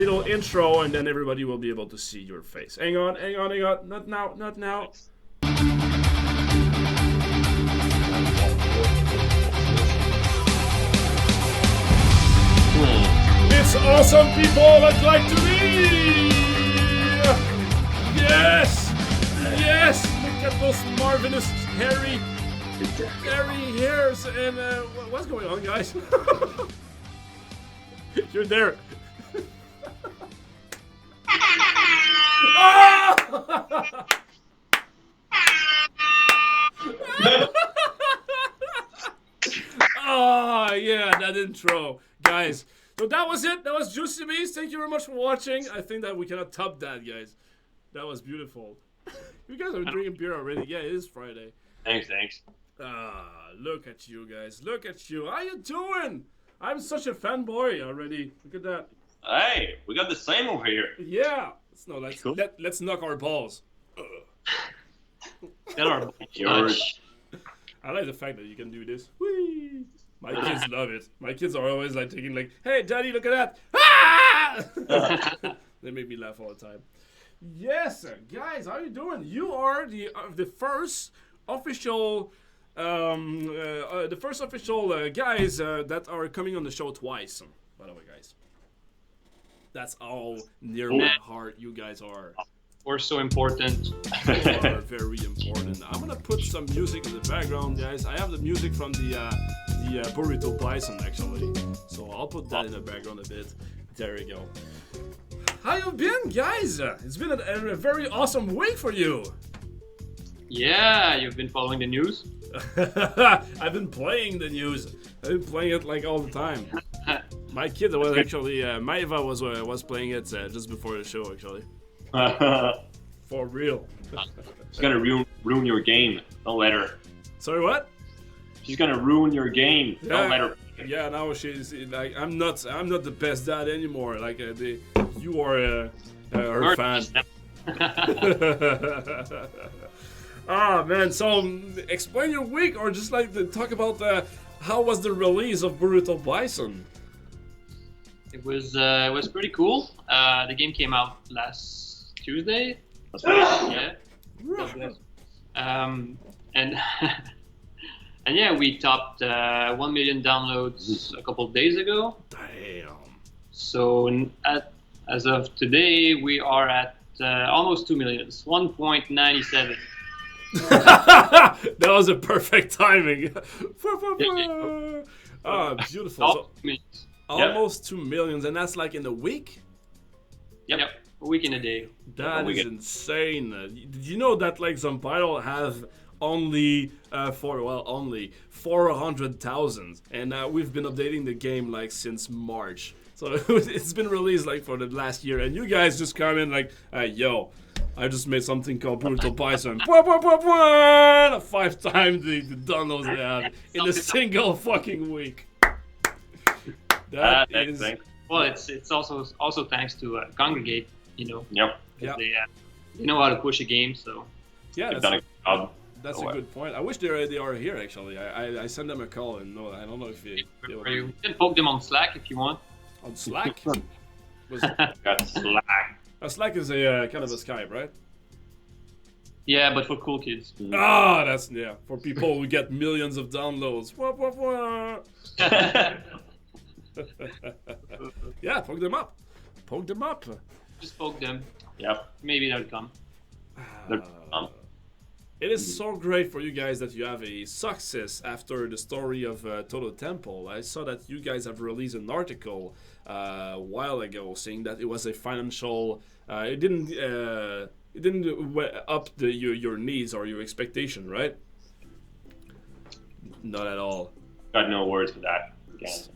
little intro, and then everybody will be able to see your face. Hang on. Not now, not now. It's awesome, people. I'd like to be. Yes, yes. Look at those marvelous hairy hairs. And what's going on, guys? You're there. Oh, yeah, that intro. Guys, so that was it. That was Juicy Beast. Thank you very much for watching. I think that we cannot top that, guys. That was beautiful. You guys are drinking beer already. Yeah, it is Friday. Thanks. Look at you guys. Look at you. How you doing? I'm such a fanboy already. Look at that. Hey, we got the same over here. Yeah. Let's knock our balls. Get our yours. I like the fact that you can do this. Whee! My kids love it. My kids are always like taking like, "Hey, Daddy, look at that!" Ah! They make me laugh all the time. Yes, guys, how you doing? You are the first official, guys that are coming on the show twice. By the way, guys, that's how near my heart you guys are. We're so important. You are very important. I'm gonna put some music in the background, guys. I have the music from the Burrito Bison actually, so I'll put that in the background a bit. There we go. How you been, guys? It's been a very awesome week for you. Yeah, you've been following the news? I've been playing the news. I've been playing it like all the time. My kid was actually, Maeva was playing it just before the show actually. For real. She's gonna ruin your game. Don't let her. Sorry, what? She's gonna ruin your game. Yeah. Don't let her. Yeah, now she's like, I'm not the best dad anymore. Like you are her fan. Ah, man. So explain your week, or just like talk about how was the release of Burrito Bison. It was pretty cool. The game came out last Tuesday. That's right. Yeah. And and yeah, we topped 1 million downloads a couple of days ago. Damn. So as of today, we are at almost 2 million. 1.97. That was a perfect timing. Ah, beautiful. Almost 2 million, and that's like in a week? Yep. A week in a day. That is insane. Did you know that like Zampiro have only 400,000, and we've been updating the game like since March. So it's been released like for the last year, and you guys just come in like, yo, I just made something called Brutal Bison. 5 times the downloads they have in a single fucking week. That is. Well, it's also thanks to Congregate, you know. Yep. They know how to push a game, so. Yeah, that's a good point. I wish they are here actually. I sent them a call and no, I don't know if they you can poke them on Slack if you want. On Slack? Got Slack. Slack is a kind of a Skype, right? Yeah, but for cool kids. Ah, that's for people who get millions of downloads. Yeah, poke them up. Poke them up. Just poke them. Yep. Maybe they'll come. It is so great for you guys that you have a success after the story of Toto Temple. I saw that you guys have released an article a while ago saying that it was a financial. It didn't up your needs or your expectation, right? Not at all. Got no words for that.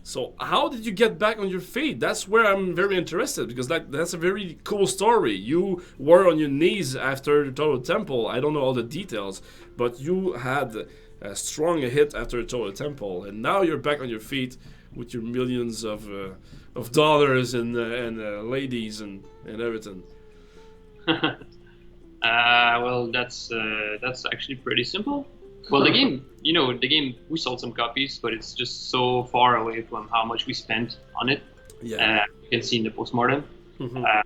So how did you get back on your feet? That's where I'm very interested, because that's a very cool story. You were on your knees after the Total Temple. I don't know all the details, but you had a strong hit after the Total Temple, and now you're back on your feet with your millions of dollars and ladies and everything. Well, that's actually pretty simple. Well, the game, we sold some copies, but it's just so far away from how much we spent on it. Yeah. You can see in the postmortem. Mhm.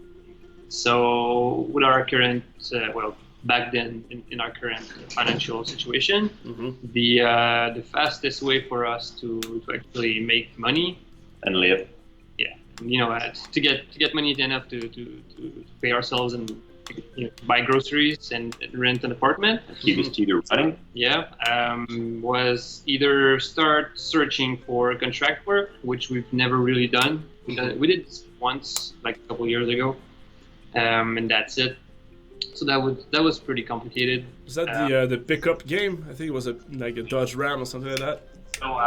So with our current, back then in our current financial situation, Mhm. the fastest way for us to actually make money, And live. yeah, to get money enough to pay ourselves and buy groceries and rent an apartment, Keep his studio running. yeah, was either start searching for contract work, which we've never really done. We did once, like a couple years ago, and that's it. So that was pretty complicated. Was that the pickup game? I think it was like a Dodge Ram or something like that. So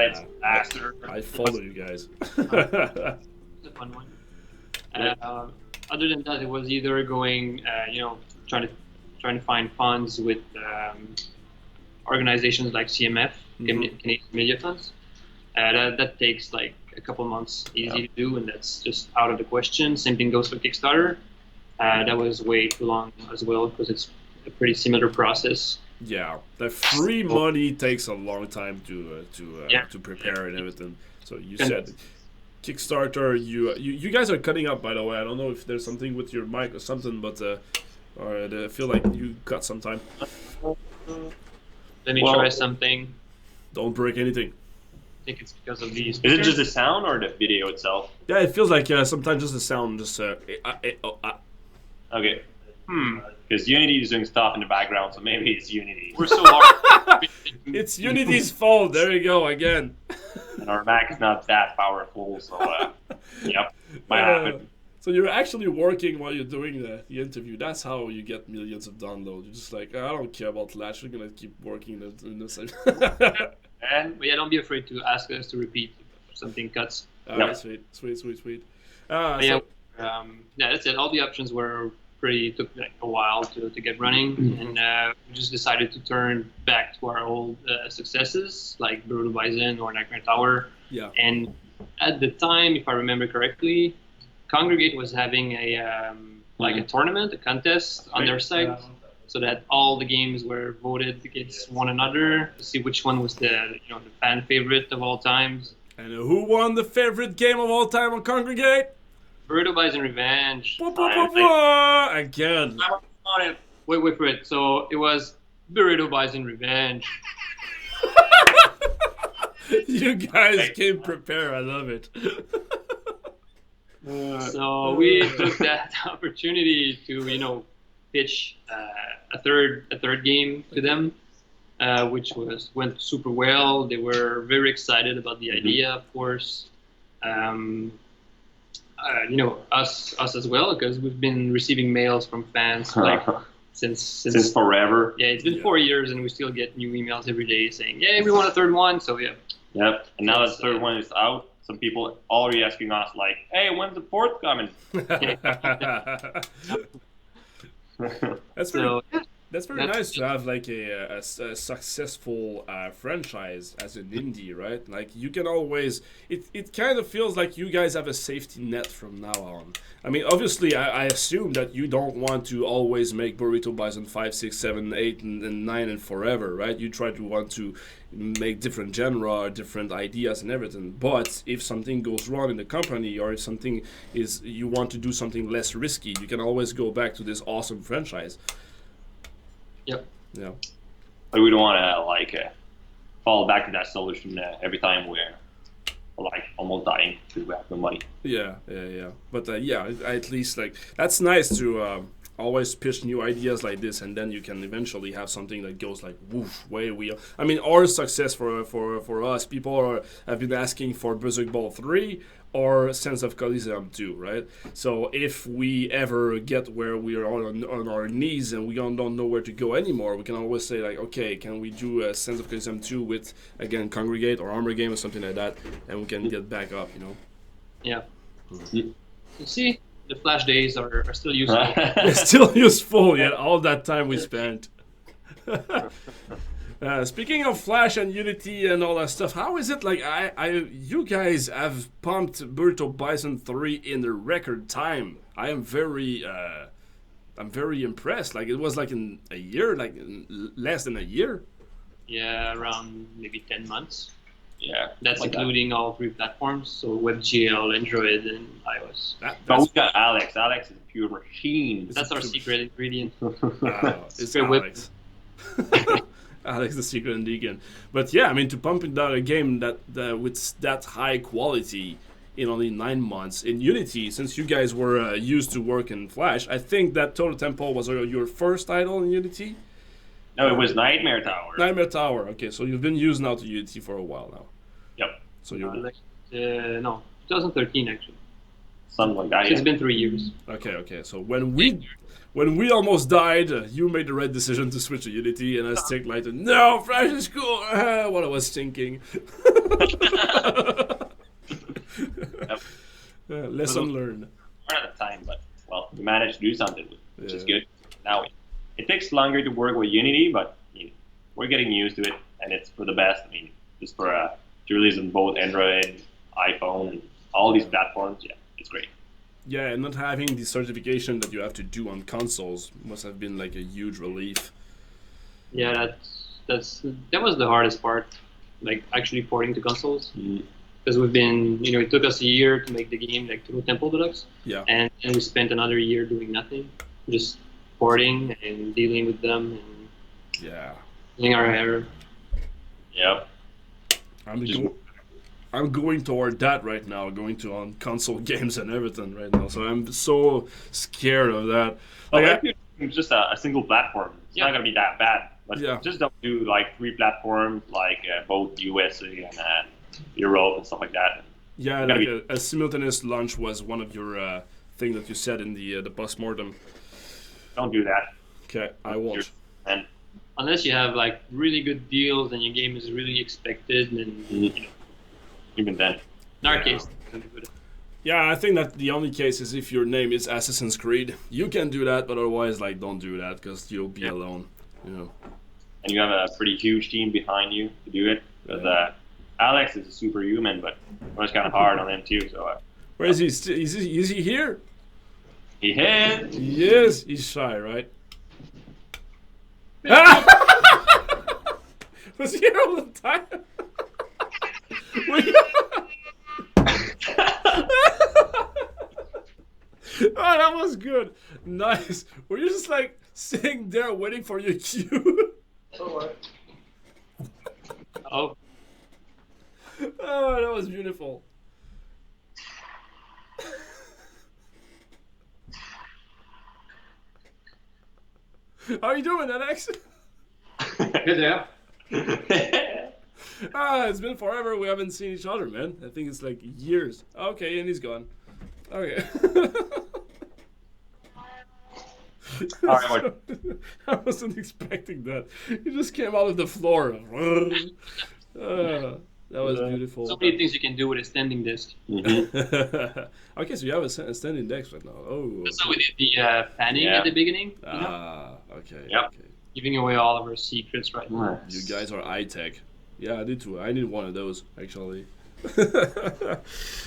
it's faster. I follow you guys. It's a fun one. Other than that, it was either going, trying to find funds with organizations like CMF, Canadian Media Funds. That takes like a couple months, easy to do, and that's just out of the question. Same thing goes for Kickstarter. That was way too long as well because it's a pretty similar process. Yeah, the free money takes a long time to prepare and everything. So you said Kickstarter. You guys are cutting up, by the way. I don't know if there's something with your mic or something, but I feel like you got some time. Let me try something. Don't break anything. I think it's because of these. Is it just the sound or the video itself? Yeah, it feels like sometimes just the sound just. Okay. Because Unity is doing stuff in the background, so maybe it's Unity. We're so hard. It's Unity's fault. There you go again. And our Mac is not that powerful, so yep, might happen. So you're actually working while you're doing the interview. That's how you get millions of downloads. You're just like, I don't care about Latch. We're gonna keep working in the same. But yeah, don't be afraid to ask us to repeat if something cuts. Sweet. That's it. All the options took like a while to get running, and we just decided to turn back to our old successes like Brutal Bison or Nightmare Tower. Yeah. And at the time, if I remember correctly, Congregate was having a tournament, a contest on their site, so that all the games were voted against one another to see which one was the fan favorite of all times. And who won the favorite game of all time on Congregate? Burrito Bison Revenge. Again. Wait for it. So it was Burrito Bison Revenge. You guys came prepared. I love it. So we took that opportunity to pitch a third game to them, which went super well. They were very excited about the idea, of course. Us as well, because we've been receiving mails from fans like since forever. Yeah, it's been 4 years, and we still get new emails every day saying, "Yeah, we want a third one." So yeah. Yep. And now that the third one is out, some people already asking us like, "Hey, when's the fourth coming?" That's very nice to have like a successful franchise as an indie, right? Like you can always, it kind of feels like you guys have a safety net from now on. I mean, obviously, I assume that you don't want to always make Burrito Bison 5, 6, 7, 8, and 9 and forever, right? You want to make different genre, different ideas and everything. But if something goes wrong in the company, or if something you want to do something less risky, you can always go back to this awesome franchise. Yep. Yeah. But we don't want to fall back to that solution every time we're almost dying because we have no money. Yeah. But at least that's nice to always pitch new ideas like this, and then you can eventually have something that goes like woof way we. I mean, our success for us, people have been asking for Berserk Ball 3 or Sense of Coliseum 2, right? So if we ever get where we are on our knees and we don't know where to go anymore, we can always say like, okay, can we do a Sense of Coliseum 2 with again Congregate or Armor Game or something like that, and we can get back up, Yeah. You see, the Flash days are still useful. They're still useful, yeah. All that time we spent. Speaking of Flash and Unity and all that stuff, how is it like you guys have pumped Burrito Bison 3 in the record time? I'm very impressed. Like it was like in a year, like in less than a year. Yeah, around maybe 10 months. Yeah. That's like including all 3 platforms, so WebGL, Android, and iOS. But we got Alex. Alex is a pure machine. That's our secret ingredient. It's Straight whip. Alex. Alex, the secret ingredient. But yeah, I mean, to pump out a game that with that high quality in only 9 months in Unity, since you guys were used to work in Flash, I think that Total Temple was your first title in Unity. No, it was Nightmare Tower. Nightmare Tower. Okay, so you've been used now to Unity for a while now. Yep. So you. No, 2013 actually. Something like that. So it's been 3 years. Okay. So when we almost died, you made the right decision to switch to Unity, and I stick like, no, Flash is cool. What I was thinking. Lesson learned. At the time, but well, we managed to do something, which is good. Now it takes longer to work with Unity, but we're getting used to it, and it's for the best. I mean, just for to release on both Android, iPhone, all these platforms. Yeah, it's great. Yeah, and not having the certification that you have to do on consoles must have been like a huge relief. Yeah, that was the hardest part, like actually porting to consoles. Because we've been, it took us a year to make the game, like Total Temple Deluxe. Yeah. And we spent another year doing nothing, just porting and dealing with them and doing our error. Yep. I'm going toward that right now, going to on console games and everything right now. So I'm so scared of that. Like, it's just a single platform. It's not gonna be that bad. But just don't do like 3 platforms, like both USA and Europe and stuff like that. Yeah, like a simultaneous launch was one of your thing that you said in the postmortem. Don't do that. Okay, I won't. And unless you have like really good deals and your game is really expected, and even then. In our case. Yeah, I think that the only case is if your name is Assassin's Creed. You can do that, but otherwise, like, don't do that because you'll be alone. And you have a pretty huge team behind you to do it. Because Alex is a superhuman, but it was kind of hard on him too. So. Where is he? Is he here? He is. Yes, he's shy, right? Was he here all the time? Oh, that was good. Nice. Were you just like sitting there waiting for your cue? Oh, that was beautiful. How are you doing, Alex? good, yeah. It's been forever. We haven't seen each other, man. I think it's like years. Okay, and he's gone. Okay. Alright, I wasn't expecting that. He just came out of the floor. That was beautiful. So many things you can do with a standing disc. Okay, so you have a standing desk right now. Oh. That's how we did the fanning at the beginning. Okay. Yep. Okay. Giving away all of our secrets right now. You guys are high-tech. Yeah, I did too. I need one of those, actually.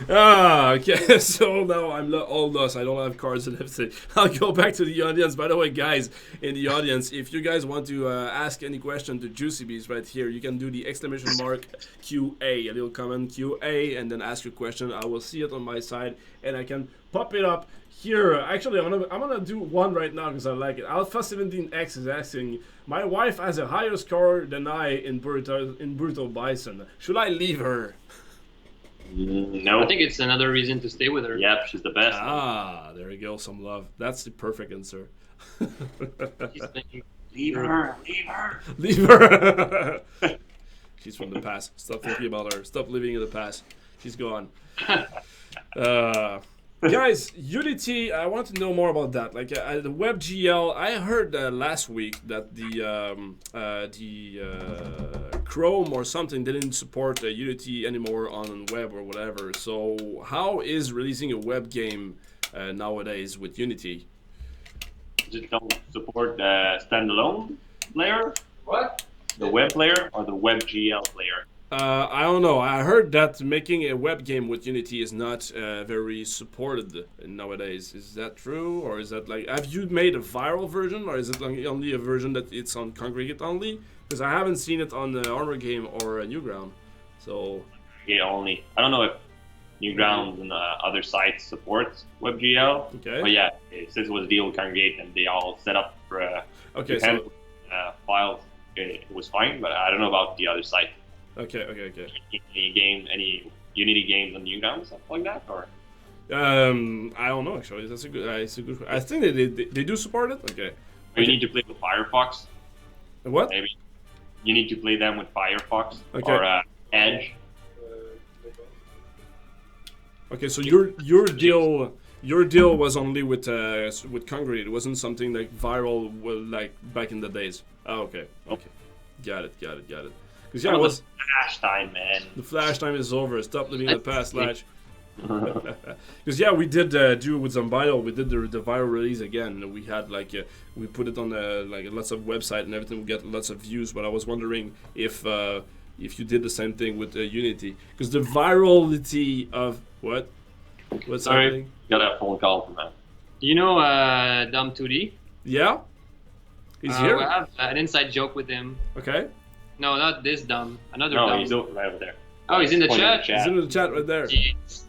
Okay, so now I'm all lost. I don't have cards and everything. I'll go back to the audience. By the way, guys, in the audience, if you guys want to ask any question to Juicy Bees right here, you can do the exclamation mark QA, a little comment QA, and then ask your question. I will see it on my side, and I can pop it up here. Actually, I'm gonna do one right now because I like it. Alpha 17X is asking, my wife has a higher score than I in Brutal Bison. Should I leave her? No. I think it's another reason to stay with her. Yep, she's the best. There you go, some love. That's the perfect answer. She's thinking, Leave her. Leave her. She's from the past. Stop thinking about her. Stop living in the past. She's gone. Guys, Unity, I want to know more about that. Like the WebGL, I heard last week that the Chrome or something didn't support Unity anymore on web or whatever. So how is releasing a web game nowadays with Unity? Just don't support the standalone player? what? The web player or the WebGL player? I don't know. I heard that making a web game with Unity is not very supported nowadays. Is that true, or is that like? Have you made a viral version, or is it like only a version that it's on Congregate only? Because I haven't seen it on the Armor game or Newground. So Yeah, only. I don't know if Newgrounds and other sites support WebGL. okay. But yeah, since it was a deal with Congregate and they all set up for Okay, to so handle files, it was fine. But I don't know about the other site. okay. Any Unity games on Newgrounds, something like that, or I don't know actually. That's a good. It's a good. I think they do support it. Okay. you need to play with Firefox. What? Maybe you need to play them with Firefox Okay. or Edge. Okay, so your deal was only with Congregate. It wasn't something like viral, well, like back in the days. Oh, okay. Got it. Because yeah, it was Flash time, man. the flash time is over. Stop living in the past, Latch. Because yeah, we did do with Zambio. We did the viral release again. We had we put it on lots of website and everything. We get lots of views. But I was wondering if you did the same thing with Unity, because the virality of what's Sorry, happening? got a phone call from that. Do you know Dom 2D? Yeah, he's We here. have an inside joke with him. Okay, No, not this Dom. Another No, Dom. he's right over there. Oh, he's in the Pointing chat? he's in the chat right there. Jeez.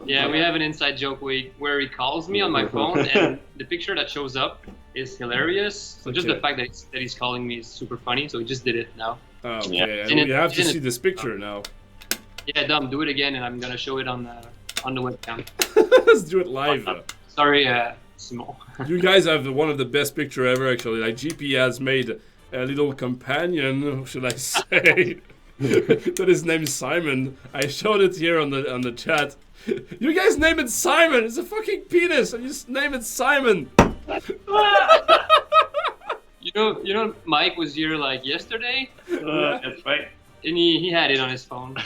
Yeah, we have an inside joke where he calls me on my phone, and the picture that shows up is hilarious. So just Okay. the fact that he's calling me is super funny. So we just did it now. Oh, okay, Yeah. and Isn't we it- have to isn't see it- this picture now. Yeah, Dom, do it again, and I'm gonna show it on the webcam. Let's do it live. Sorry, Simon. You guys have one of the best picture ever, actually. Like GP has made a little companion, should I say, that is named Simon. I showed it here on the chat. You guys name it Simon. It's a fucking penis, and you just name it Simon. You know, Mike was here like yesterday, That's right. and he had it on his phone.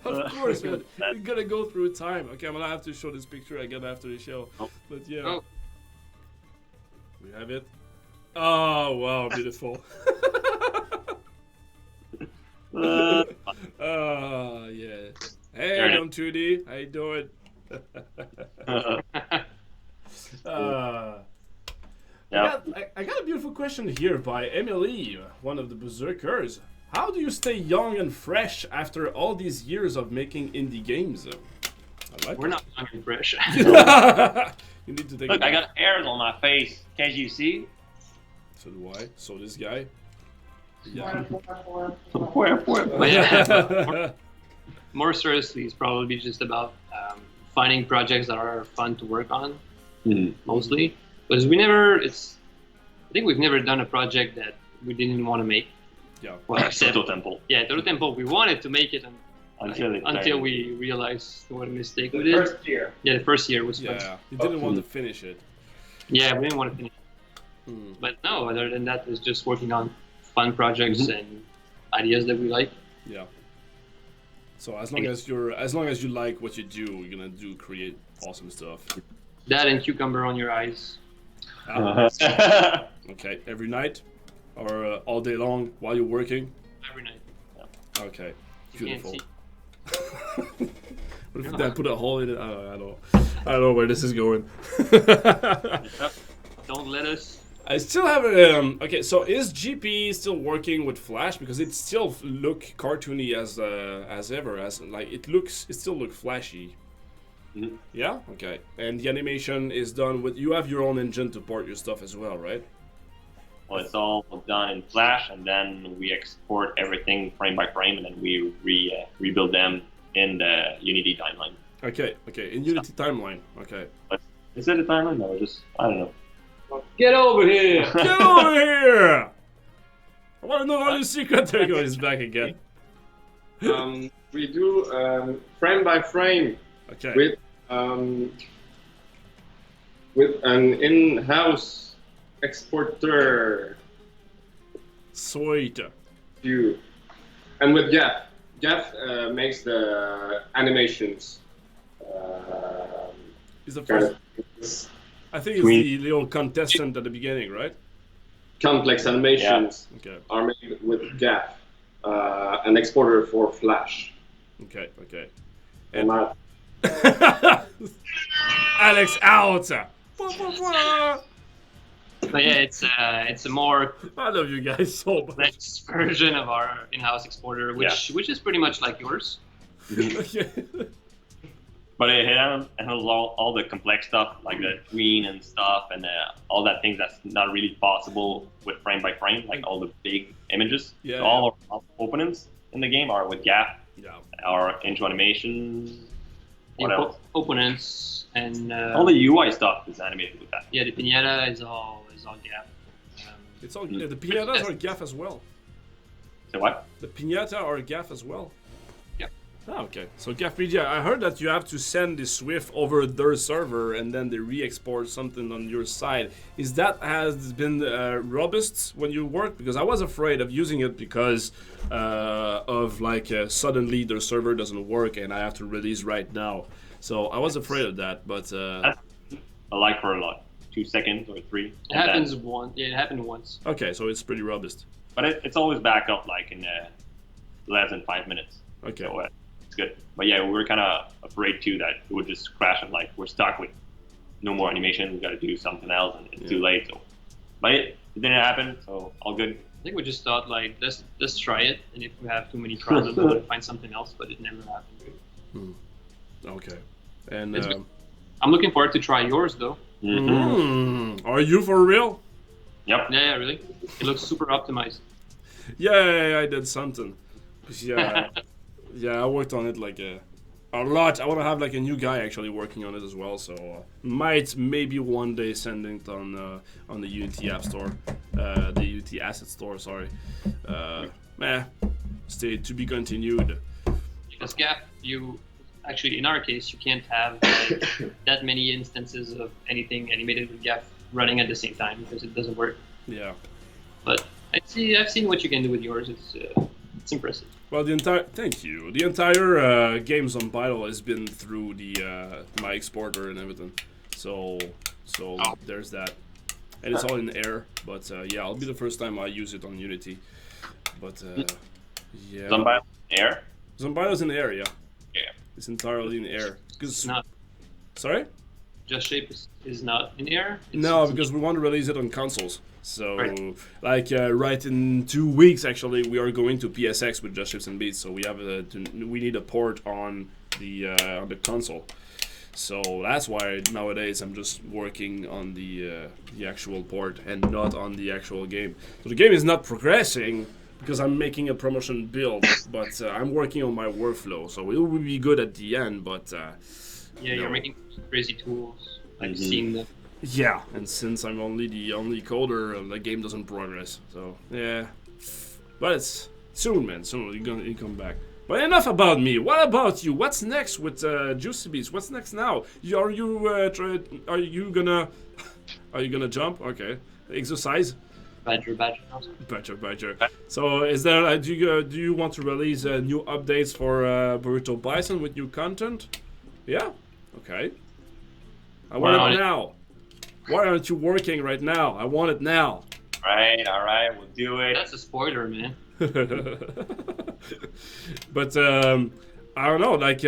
Of course, man. You're gonna go through time. Okay, I'm gonna have to show this picture again after the show. Oh. But yeah, Oh. we have it. Oh wow, beautiful. Oh yeah. Hey, Alright. Dom 2D, how you doing? Yeah. I got a beautiful question here by Emily, one of the berserkers. How do you stay young and fresh after all these years of making indie games? I like We're not young and fresh. it. You need to take Look, it I back. got hairs on my face. Can't you see? So do I. So this guy. Yeah. But yeah, more seriously, it's probably just about finding projects that are fun to work on, mostly. Because I think we've never done a project that we didn't want to make. Yeah. Well, except, Toto Temple. yeah, Toto Temple, we wanted to make it until we realized what a mistake we did. First year. Yeah, the first year was fun. Yeah. You didn't want to finish it. Yeah, we didn't want to finish. Hmm. But no, other than that, it's just working on fun projects and ideas that we like. Yeah. So as long as you like what you do, you're gonna create awesome stuff. That and cucumber on your eyes. Ah, okay, every night, or all day long while you're working. Every night. Okay, You can't beautiful. see. What if I put a hole in it? I don't know where this is going. Don't let us. I still have okay, so is GP still working with Flash, because it still look cartoony as ever, as like it still look flashy. Mhm. Yeah. Okay. And the animation is done with. You have your own engine to port your stuff as well, right? Well, it's all done in Flash, and then we export everything frame by frame, and then we rebuild them in the Unity timeline. Okay. Okay. In Unity timeline. Okay. Is it a timeline? No, just I don't know. Get over here! Get over here! I want to know all your secret. There you go. He's back again. We do frame by frame Okay. with an in-house exporter Sweet. view, and with Jeff. Jeff makes the animations. He's the kind first. of I think it's the little contestant at the beginning, right? complex animations Okay. are made with Jeff, an exporter for Flash. Okay. Okay. And Alex out. But yeah, it's a more I love you guys so much. complex version of our in-house exporter, which is pretty much like yours. Okay. But it handles all the complex stuff, like the screen and stuff, and all that things that's not really possible with frame by frame, like all the big images. Yeah, So all our openings in the game are with GAF. Yeah. Our intro animations. What else? Opponents and All the UI stuff is animated with that. yeah, the pinata is all gap. It's all the piñatas are gaff as well. So what? The piñata are gaff as well. Yep. Ah, okay. So gaff media. I heard that you have to send the Swift over their server and then they re-export something on your side. Is that has been robust when you work? Because I was afraid of using it because of like suddenly their server doesn't work and I have to release right now. So I was afraid of that, but I like for a lot. 2 seconds or 3. It happens once. Yeah, it happened once. okay, so it's pretty robust. But it's always back up like in less than 5 minutes. Okay. So it's good. But yeah, we were kind of afraid too that it would just crash and like we're stuck with no more animation. We got to do something else and it's too late. So, but it didn't happen. So all good. I think we just thought like let's try it, and if we have too many problems, we'll find something else. But it never happened. Okay. And It's good. I'm looking forward to try yours though. Are you for real? Yep. Yeah, really. It looks super optimized. Yeah, I did something. Yeah, yeah, I worked on it like a lot. I want to have like a new guy actually working on it as well. So might maybe one day send it on the Unity App Store, the Unity Asset Store. Sorry. Stay to be continued. Because Gap, you actually in our case you can't have like, that many instances of anything animated with Gap running at the same time because it doesn't work. Yeah. But I've seen what you can do with yours. It's impressive. Well, thank you. The entire games on Vital has been through the my exporter and everything. So there's that, and it's all in air. But yeah, it'll be the first time I use it on Unity. But yeah. Zombies in air. Zombies in the air, yeah. Yeah. It's entirely in air. It's not. Sorry? Just Shape is not in air. No, because we want to release it on consoles. So, Right. like, right in 2 weeks, actually, we are going to PSX with Just Ships and Beats. So we have we need a port on the console. So that's why nowadays I'm just working on the actual port and not on the actual game. So the game is not progressing because I'm making a promotion build, but I'm working on my workflow. So it will be good at the end, but Yeah, you're making crazy tools. I've seen them. yeah, and since I'm the only coder, the game doesn't progress. So yeah, but it's soon, man. Soon you come back. But enough about me. What about you? What's next with Juicy Beats? What's next now? Are you gonna jump? Okay, exercise. Badger. So is there? Do you want to release new updates for Burrito Bison with new content? Yeah. Okay. I want it now. Why aren't you working right now? I want it now. All right, we'll do it. That's a spoiler, man. But I don't know. Like,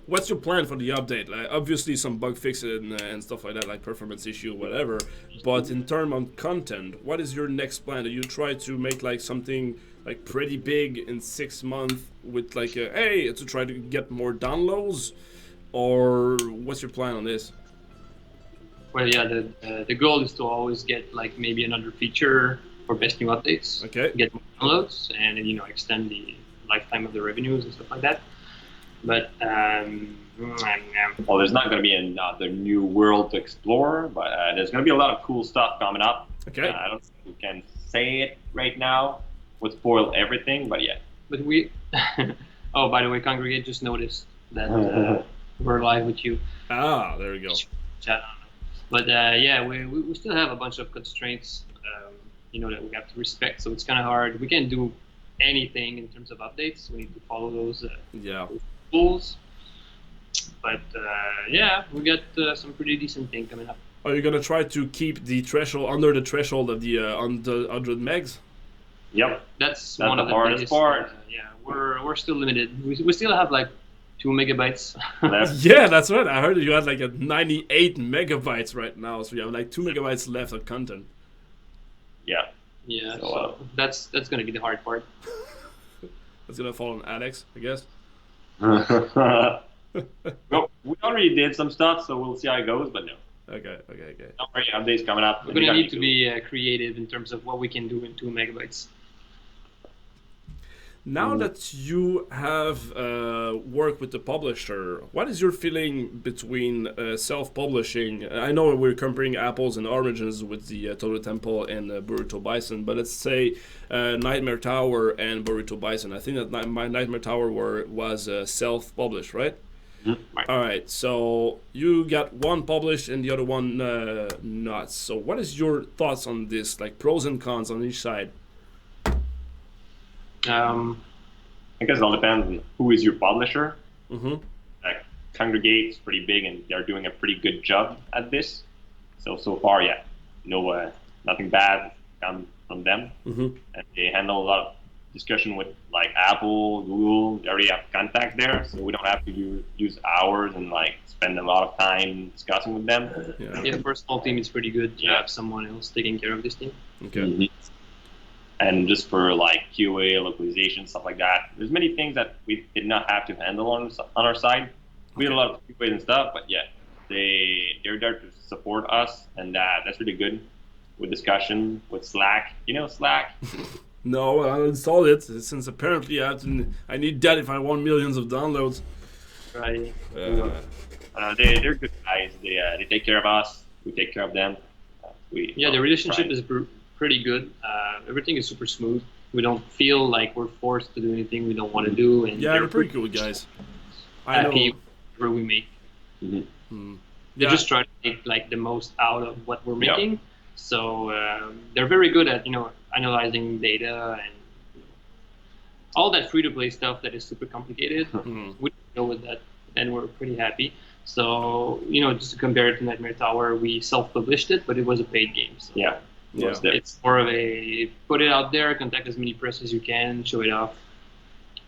what's your plan for the update? Like, obviously, some bug fixes and stuff like that, like performance issue, whatever. But in terms of content, what is your next plan? Do you try to make like something like pretty big in 6 months with like to try to get more downloads, or what's your plan on this? Well, yeah, the goal is to always get like maybe another feature for best new updates. Okay. Get more downloads and extend the lifetime of the revenues and stuff like that. But well, there's not going to be another new world to explore, but there's going to be a lot of cool stuff coming up. Okay. I don't think we can say it right now. Would spoil everything, but yeah. But we. Oh, by the way, Congregate just noticed that we're live with you. Ah, there we go. Chat on. But yeah, we still have a bunch of constraints, that we have to respect. So it's kind of hard. We can't do anything in terms of updates. We need to follow those rules. But yeah, we got some pretty decent thing coming up. Are you gonna try to keep the threshold under the threshold of the 100 megs? Yep. That's one of the hardest biggest, part. yeah, we're still limited. We still have like 2 megabytes left. Yeah, that's right. I heard you had like a 98 megabytes right now, so you have like 2 megabytes left of content. Yeah. Yeah, So, so that's gonna be the hard part. That's gonna fall on Alex, I guess. Well, we already did some stuff, so we'll see how it goes. But no, Okay. don't worry, updates coming up. We're gonna need to be creative in terms of what we can do in 2 megabytes. Now that you have worked with the publisher, what is your feeling between self-publishing? I know we're comparing apples and oranges with the Total Temple and Burrito Bison, but let's say Nightmare Tower and Burrito Bison. I think that my Nightmare Tower was self-published, right? Right. All right, so you got one published and the other one not. So what is your thoughts on this, like pros and cons on each side? I guess it all depends on who is your publisher. Mm-hmm. Like Congregate's pretty big, and they're doing a pretty good job at this. So far, yeah, no, nothing bad come from them, Mm-hmm. and they handle a lot of discussion with like Apple, Google. They already have contact there, so we don't have to use hours and like spend a lot of time discussing with them. Yeah, for a small team, it's pretty good to Yeah. have someone else taking care of this team. Okay. Mhm. And just for like QA, localization, stuff like that, there's many things that we did not have to handle on our side. We had a lot of QA and stuff, but yeah, they're there to support us, and that's really good. With discussion, with Slack, Slack. No, I installed it since apparently I need that if I want millions of downloads. Right. They're good guys. They take care of us. We take care of them. The relationship is pretty good. Everything is super smooth. We don't feel like we're forced to do anything we don't want to do. And Yeah, they're pretty cool guys. I know. happy whatever we make. Mm-hmm. They Yeah. just try to make like the most out of what we're Yeah. making. So they're very good at analyzing data and all that free-to-play stuff that is super complicated. Mhm. We deal with that, and we're pretty happy. So just to compare it to Nightmare Tower, we self-published it, but it was a paid game. So Yeah. Yeah. it's more of a put it out there, contact as many press as you can, show it off,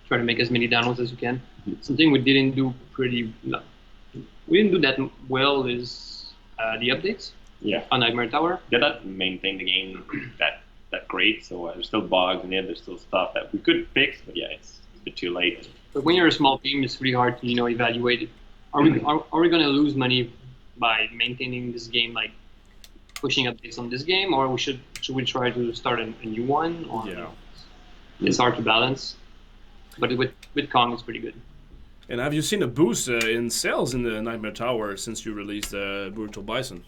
try to make as many downloads as you can. Mhm. Something we didn't do we didn't do that well is the updates Yeah. on Nightmare Tower. They don't maintain the game that great, so there's still bugs in it. There's still stuff that we could fix, but yeah, it's a bit too late. But when you're a small team, it's pretty hard to evaluate it. Are we going to lose money by maintaining this game, like pushing updates on this game, or should we try to start a new one? Or, Yeah. It's hard to balance, but with Kong, it's pretty good. And have you seen a boost in sales in the Nightmare Tower since you released Brutal Bison?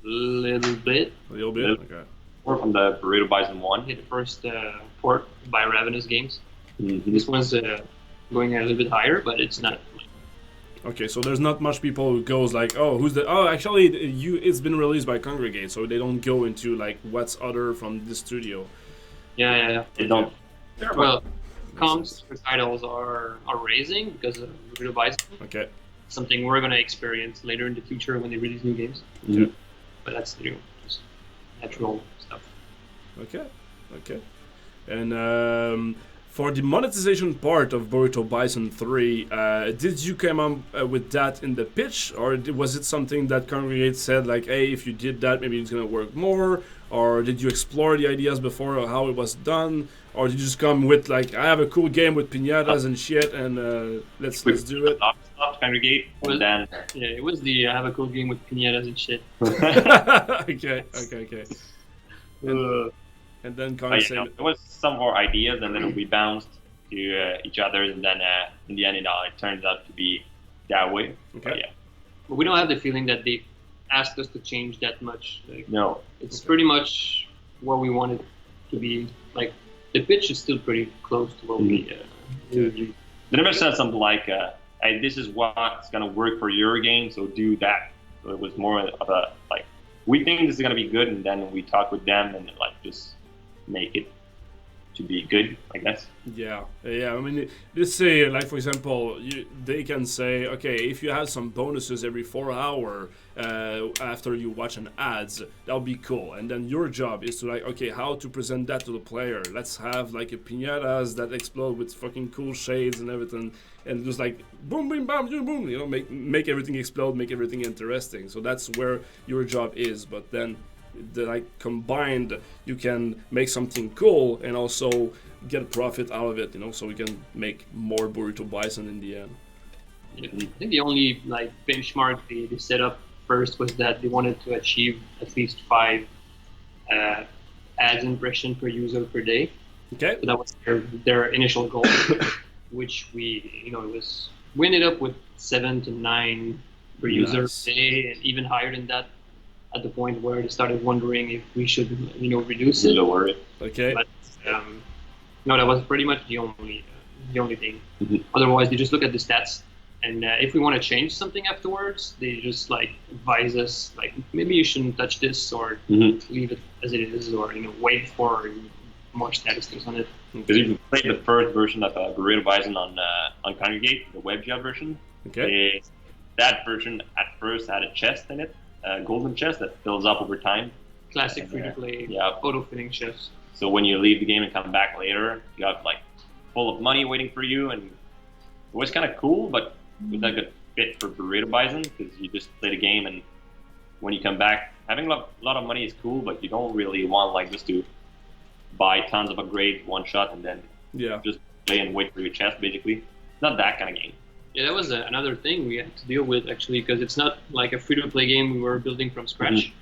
Little bit. A little bit? Little. Okay. Or from the Burrito Bison 1. Hit the first port by Ravenous Games. Mm-hmm. This one's going a little bit higher, but it's not. Okay, so there's not much people who goes like, actually, it's been released by Congregate, so they don't go into like what's other from this studio. Yeah. They don't. Well, Makes Kong's sense. titles are rising because of Brutal Bison. Okay. Something we're going to experience later in the future when they release new games. Mhm. But that's just natural stuff. Okay. And for the monetization part of Burrito Bison 3, did you come up with that in the pitch, or was it something that Congregate said, like, hey, if you did that, maybe it's going to work more? Or did you explore the ideas before of how it was done? Or did you just come with, like, I have a cool game with piñatas and shit, and let's do it? Stop, Congregate, and then. Yeah, it was I have a cool game with piñatas and shit. Okay. And then Kong said, There was some more ideas, and then we bounced to each other, and then in the end, it turns out to be that way. okay. But yeah, But we don't have the feeling that they asked us to change that much. Like, no. it's pretty much what we wanted to be. Like, the pitch is still pretty close to what we They never said something like, hey, this is what's going to work for your game, so do that. So it was more of a, like, we think this is going to be good, and then we talk with them and, like, just make it to be good, I guess. Yeah, yeah. I mean, let's say, like for example, they can say, okay, if you have some bonuses every 4 hour after you watch an ads, that'll be cool. And then your job is to like, okay, how to present that to the player. Let's have like a pinatas that explode with fucking cool shades and everything, and just like boom, boom, bam, boom, boom. You know, make everything explode, make everything interesting. So that's where your job is. But then the like combined, you can make something cool and also get a profit out of it, you know, so we can make more burrito bison in the end. Yeah. I think the only like benchmark they set up first was that they wanted to achieve at least 5 ads impression per user per day. Okay. So that was their initial goal, which we ended up with 7 to 9 per user per day, and even higher than that at the point where they started wondering if we should, reduce it. Lower it. Okay. But no, that was pretty much the only thing. Mm-hmm. Otherwise, they just look at the stats, and if we want to change something afterwards, they just like advise us, like maybe you shouldn't touch this, or leave it as it is, or wait for more statistics on it. Because if you played the first version of Burrito Bison on Congregate, the web gel version, okay, that version at first had a chest in it, a golden chest that fills up over time. Classic free-to-play, auto-filling chests. So when you leave the game and come back later, you have like full of money waiting for you, and it was kind of cool, but it was not a good fit for Burrito Bison because you just play the game, and when you come back, having a lot of money is cool, but you don't really want like just to buy tons of upgrades one shot and then just play and wait for your chest. Basically, it's not that kind of game. Yeah, that was another thing we had to deal with actually, because it's not like a free-to-play game we were building from scratch.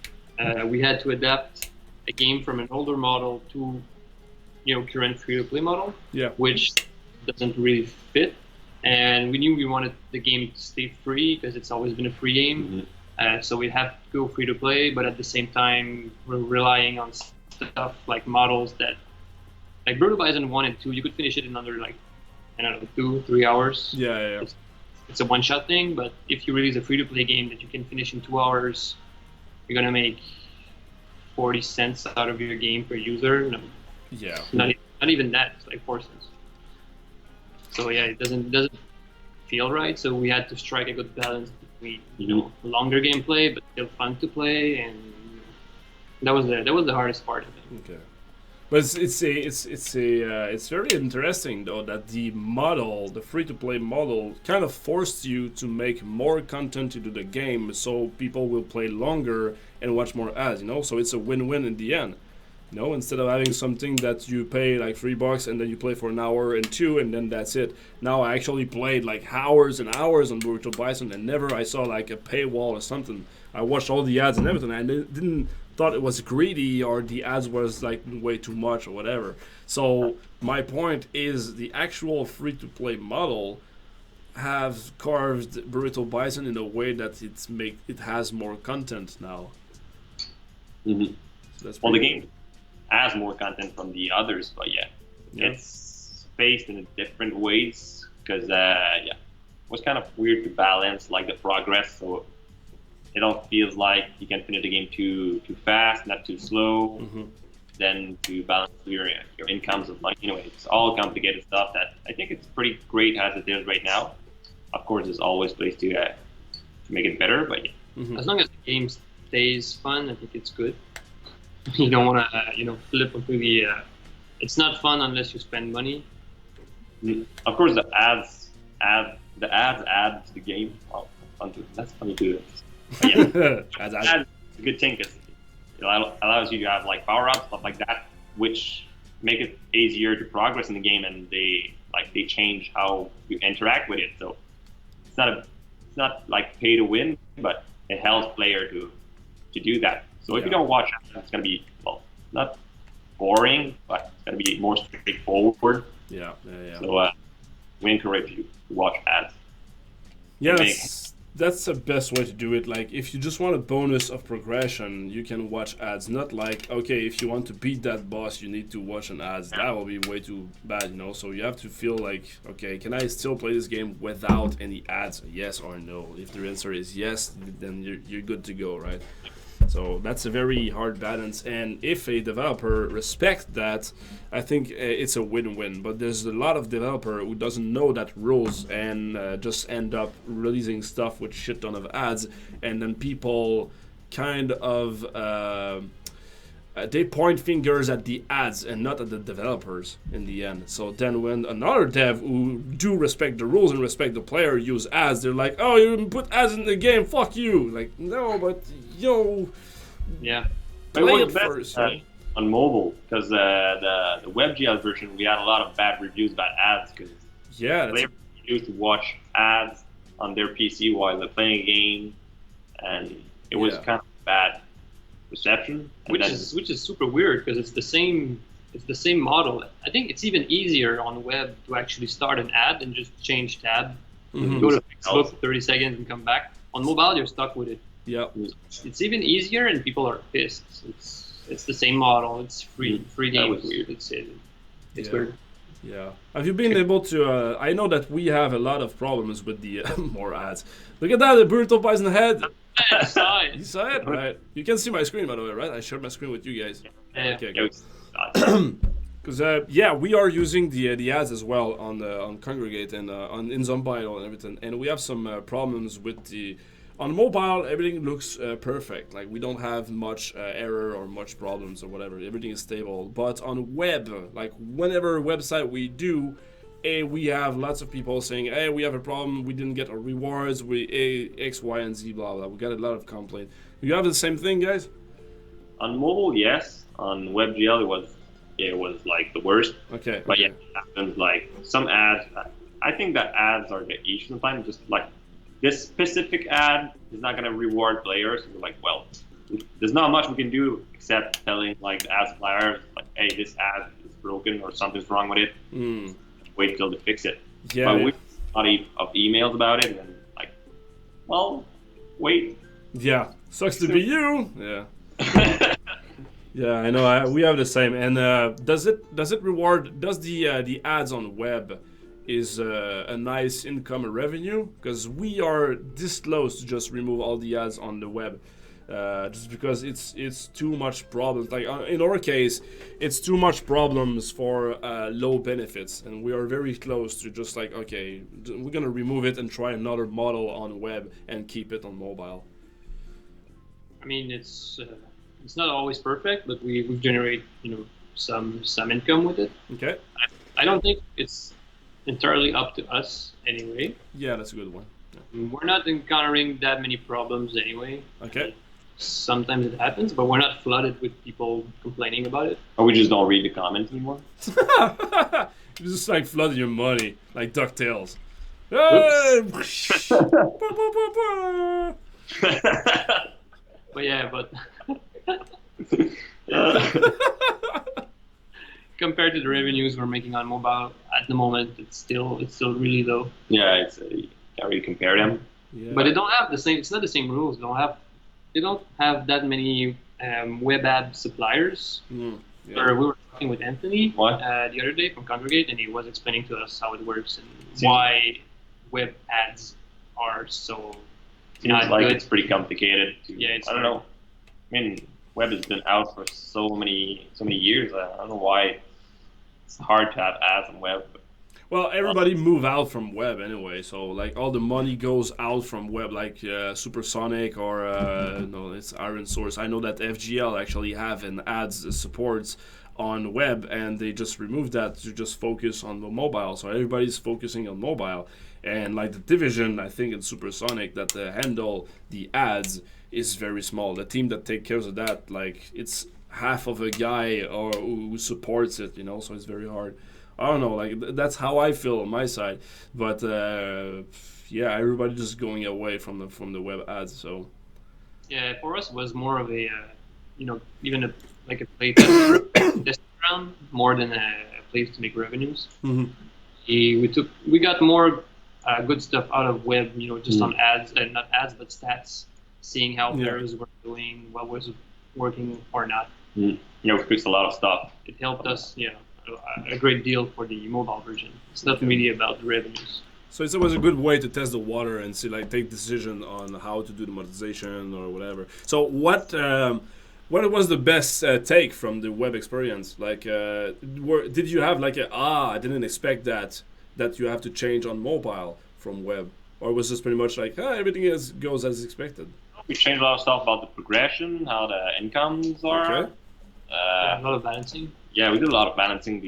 We had to adapt a game from an older model to, current free-to-play model, which doesn't really fit. And we knew we wanted the game to stay free because it's always been a free game. So we have to go free-to-play, but at the same time, we're relying on stuff like models that, like Brutal Bison 1 and 2, you could finish it in under like, 2-3 hours. Yeah. It's a one-shot thing, but if you release a free-to-play game that you can finish in 2 hours, you're gonna make 40 cents out of your game per user. No, not even that. It's like 4 cents. So yeah, it doesn't feel right. So we had to strike a good balance between longer gameplay but still fun to play, and that was the hardest part of it. Okay. But it's very interesting though that the free-to-play model, kind of forced you to make more content into the game, so people will play longer and watch more ads. So it's a win-win in the end. Instead of having something that you pay like $3 and then you play for an hour and 2 and then that's it. Now I actually played like hours and hours on Burrito Bison, and never I saw like a paywall or something. I watched all the ads and everything. I didn't thought it was greedy or the ads was like way too much or whatever. So my point is the actual free-to-play model have carved Burrito Bison in a way that it has more content now. So that's the game has more content from the others, but it's spaced in different ways because it was kind of weird to balance like the progress, so it don't feels like you can finish the game too fast, not too slow. Then to balance your incomes of money, it's all complicated stuff that I think it's pretty great as it is right now. Of course, there's always ways to make it better, but as long as the game stays fun, I think it's good. You don't want to flip into the. It's not fun unless you spend money. Of course, the ads add to the game. Oh, that's funny too. That's a good thing because it allows you to have like power-ups, stuff like that, which make it easier to progress in the game, and they change how you interact with it. So it's not like pay to win, but it helps player to do that. So if you don't watch it, it's gonna be not boring, but it's gonna be more straightforward. Yeah. So we encourage you to watch ads. Yeah. That's the best way to do it. Like, if you just want a bonus of progression, you can watch ads. Not like, okay, if you want to beat that boss, you need to watch an ads. That will be way too bad, So you have to feel like, okay, can I still play this game without any ads? Yes or no. If the answer is yes, then you're good to go, right? So that's a very hard balance. And if a developer respects that, I think it's a win-win. But there's a lot of developer who doesn't know that rules and just end up releasing stuff with shit ton of ads, and then people kind of they point fingers at the ads and not at the developers in the end. So then when another dev who do respect the rules and respect the player use ads, they're like, oh, you put ads in the game, fuck you. Like, no, but yo, Yeah. play It it was best, first. on mobile, because the WebGL version, we had a lot of bad reviews about ads, because Yeah, players used to watch ads on their PC while they're playing a game, and it was Yeah. kind of bad reception. And Which then- is super weird because it's the same model. I think it's even easier on the web to actually start an ad and just change tab, Mhm. go to Facebook 30 seconds and come back. On mobile, you're stuck with it. yeah, It's even easier, and people are pissed. It's the same model. It's free That games. was weird. It's Yeah. weird. yeah. Have you been able to? I know that we have a lot of problems with the more ads. Look at that, the burrito poison head. I saw it. You saw it, right? You can see my screen, by the way, right? I shared my screen with you guys. Yeah. Okay, it good. was, Because we are using the ads as well on Congregate and on in Zombile and everything, and we have some problems with the on mobile. Everything looks perfect, like we don't have much error or much problems or whatever. Everything is stable. But on web, like whenever website we do, we have lots of people saying, hey, we have a problem, we didn't get our rewards, X, Y, and Z, blah blah. We got a lot of complaints. You have the same thing, guys? on mobile, yes. On WebGL, it was like the worst. Okay. But yeah, okay. it happens like some ads. I think that ads are the issue sometimes. Just like this specific ad is not gonna reward players. We're like, well, there's not much we can do except telling like the ad suppliers, like, hey, this ad is broken or something's wrong with it. Mm. Wait till they fix it. Yeah. But yeah. we got a lot of emails about it, and like, well, wait. Yeah, sucks to be you. Yeah, yeah, I know. We have the same. And does it reward? Does the ads on web is a nice income or revenue? Because we are this close to just remove all the ads on the web, just because it's too much problems. Like in our case, it's too much problems for low benefits, and we are very close to just like, okay, we're gonna remove it and try another model on web and keep it on mobile. I mean, it's not always perfect, but we generate some income with it. Okay. I don't think it's entirely up to us anyway. Yeah, that's a good one. Yeah. We're not encountering that many problems anyway. Okay. Sometimes it happens, but we're not flooded with people complaining about it. Or we just don't read the comments anymore. You just like flooding your money like DuckTales. Hey! But yeah, but compared to the revenues we're making on mobile at the moment, it's still really low. Yeah, you can't really compare them. Yeah. But they don't have the same. It's not the same rules. They don't have that many web app suppliers. Mm, yeah. Or we were talking with Anthony What? the other day from Congregate, and he was explaining to us how it works and Seems- why web ads are so Seems not like good. it's pretty complicated. Yeah, it's I don't know. I mean, web has been out for so many years. I don't know why it's hard to have ads on web. Well, everybody move out from web anyway, so like all the money goes out from web, like Supersonic or no, it's Iron Source. I know that FGL actually have an ads supports on web, and they just removed that to just focus on the mobile. So everybody's focusing on mobile, and like the division, I think in Supersonic that handle the ads is very small. The team that take care of that, like it's half of a guy or who supports it, so it's very hard. I don't know, like that's how I feel on my side, but yeah, everybody just going away from the web ads. So Yeah, for us it was more of a even a play test ground more than a place to make revenues. Mhm. We got more good stuff out of web, just on ads, not ads but stats, seeing how Yeah. players were doing, what was working or not. We fixed a lot of stuff. It helped us, a great deal for the mobile version. It's not really about the revenues. So it's always a good way to test the water and see, like, take decision on how to do the monetization or whatever. So what was the best take from the web experience? Like, did you have like I didn't expect that you have to change on mobile from web, or was this pretty much like everything goes as expected? We changed a lot of stuff about the progression, how the incomes are. Okay. A lot of balancing. Yeah, we did a lot of balancing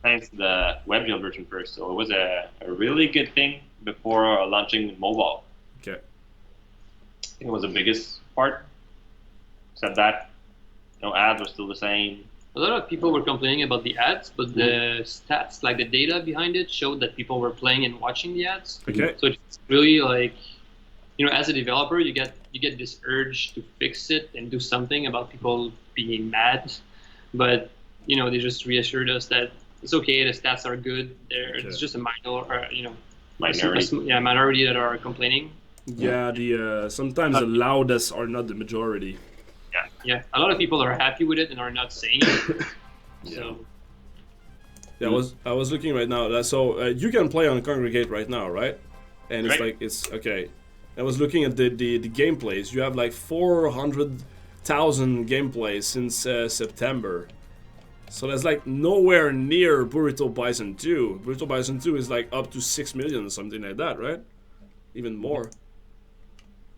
thanks to the WebGL version first. So it was a really good thing before launching mobile. Okay. I think it was the biggest part. Except that, ads were still the same. A lot of people were complaining about the ads, but the stats, like the data behind it, showed that people were playing and watching the ads. Okay. So it's really like, as a developer, you get this urge to fix it and do something about people being mad, but they just reassured us that it's okay. The stats are good. It's just a Minority. Minority that are complaining. Yeah, the sometimes the loudest are not the majority. Yeah, a lot of people are happy with it and are not saying it. So. Yeah, I was looking right now. So you can play on Congregate right now, right? And it's like it's okay. I was looking at the gameplays. You have like 400,000 gameplays since September. So that's like nowhere near Burrito Bison 2. Burrito Bison 2 is like up to 6 million or something like that, right? Even more.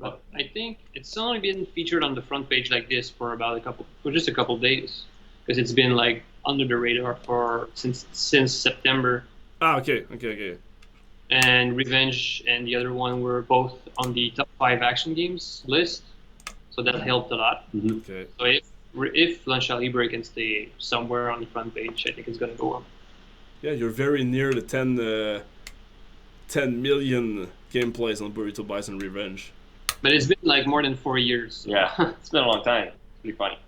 But I think it's only been featured on the front page like this for just a couple days, because it's been like under the radar since September. Okay. And Revenge and the other one were both on the top 5 action games list, so that helped a lot. Okay. So if Lachhhister can stay somewhere on the front page, I think it's gonna go up. Yeah, you're very near the 10 million gameplays on Burrito Bison Revenge. But it's been like more than 4 years. Yeah, it's been a long time. It's pretty funny.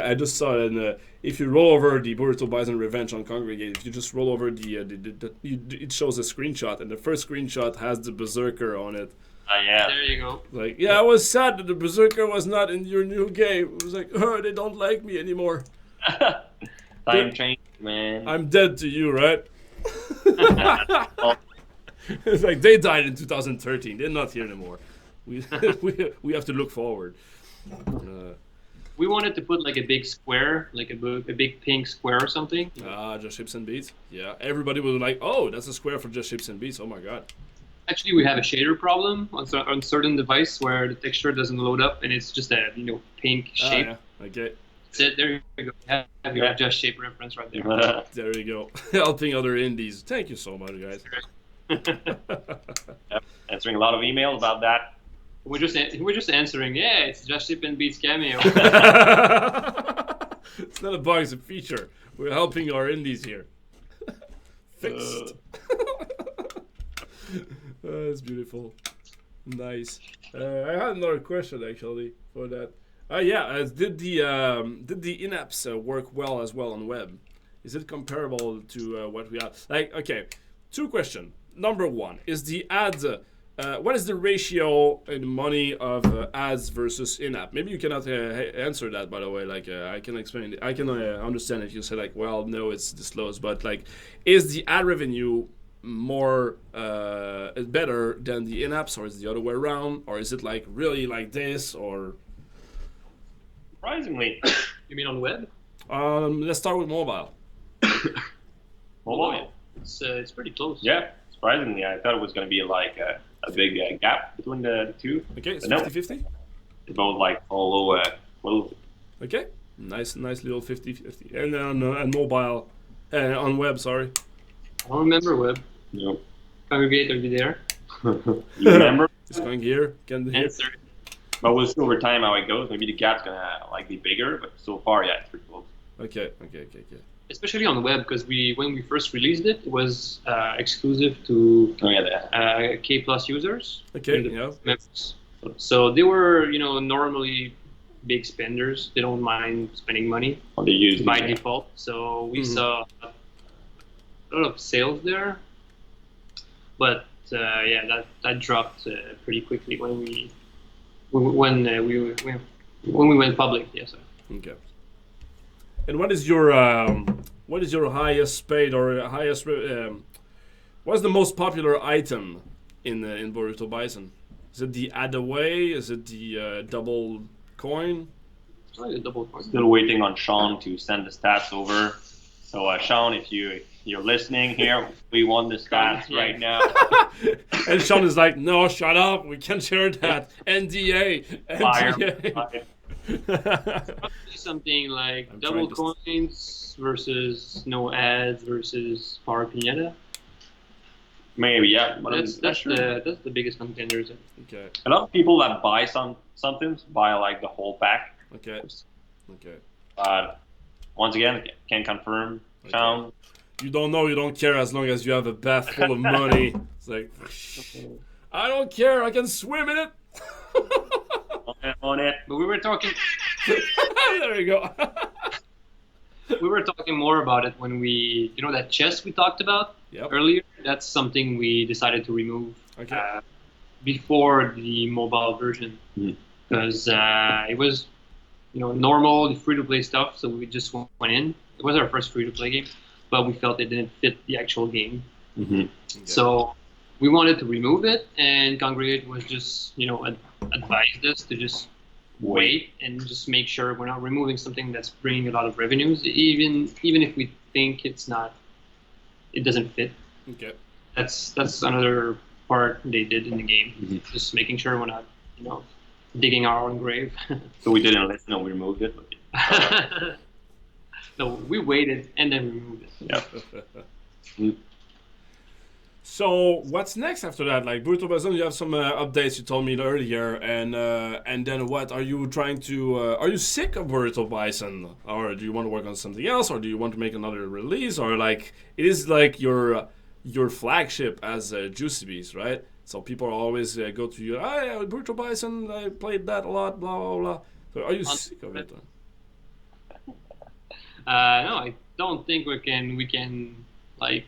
I just saw it, and if you roll over the Burrito Bison Revenge on Congregate, if you just roll over it shows a screenshot, and the first screenshot has the Berserker on it. Yeah. There you go. Like, yeah, I was sad that the Berserker was not in your new game. It was like, they don't like me anymore. Time change, man. I'm dead to you, right? It's like they died in 2013. They're not here anymore. We have to look forward. We wanted to put like a big square, like a big pink square or something. Just Chips and Beats. Yeah, everybody was like, "Oh, that's a square for just Chips and Beats." Oh my god. Actually, we have a shader problem on certain device where the texture doesn't load up and it's just a pink shape. Yeah. Okay. That's it. There you go. You have your Just Shape reference right there. There you go. Helping other indies. Thank you so much, guys. Yep. Answering a lot of emails about that. We're just answering. Yeah, it's Just Ship and Beats cameo. It's not a bug; it's a feature. We're helping our indies here. Fixed. That's beautiful. Nice. I had another question actually for that. Did the in-apps work well as well on web? Is it comparable to what we have? Like, okay, 2 questions. Number 1 is the ads. What is the ratio in money of ads versus in-app? Maybe you cannot answer that, by the way. Like, I can explain it. I can understand if you say like, well, no, it's disclosed. But like, is the ad revenue more better than the in-apps, or is it the other way around, or is it like really like this, or? Surprisingly. You mean on web? Let's start with mobile. Mobile. It's pretty close. Yeah. Surprisingly, I thought it was going to be like a big gap between the two. Okay, it's 50-50? They're both like all low. Okay, nice little 50-50. And then on mobile, on web, sorry. I don't remember web. No. Congregate, are you there? You remember? It's going here. Can Answer. But we'll see over time how it goes. Maybe the gap's going to like be bigger, but so far, yeah, it's pretty close. Okay. Especially on the web, because when we first released it, it was exclusive to K+ users. Okay, yeah. Members. So they were, normally big spenders. They don't mind spending money They use by default. So we saw a lot of sales there, but that dropped pretty quickly when we went public. Yes. Okay. And what is your highest paid or highest What's the most popular item in Burrito Bison? Is it the add away? Is it the double coin? Probably a double coin. Still waiting on Sean to send the stats over. So Sean, if you're listening here, we want the stats Yeah. right now. And Sean is like, no, shut up. We can't share that. NDA. NDA. Fire. Probably something like I'm double trying coins versus no ads versus power pinata. Maybe, yeah. But That's sure. the biggest contenders. Okay. A lot of people that buy something buy like the whole pack. Okay. Okay. But once again, can confirm. Okay. Sean, You don't know, you don't care as long as you have a bath full of money. It's like, I don't care. I can swim in it. on it. But we were talking There you go. more about it when we, that chest we talked about Yep. earlier. That's something we decided to remove Okay. before the mobile version Mm. because it was, normal free-to-play stuff. So we just went in. It was our first free-to-play game, but we felt it didn't fit the actual game. Mm-hmm. Okay. So we wanted to remove it, and Congregate was just, advised us to just wait and just make sure we're not removing something that's bringing a lot of revenues, even if we think it doesn't fit. Okay. That's another part they did in the game, Mhm. just making sure we're not, digging our own grave. So we didn't listen and we removed it. So we waited and then removed it. Yeah. So what's next after that? Like Burrito Bison, you have some updates you told me earlier, and then what? Are you trying to? Are you sick of Burrito Bison, or do you want to work on something else, or do you want to make another release, or like it is like your flagship as Juicy Bees, right? So people always go to you. Hey, Burrito Bison, I played that a lot, blah blah blah. So are you sick of it? No, I don't think we can like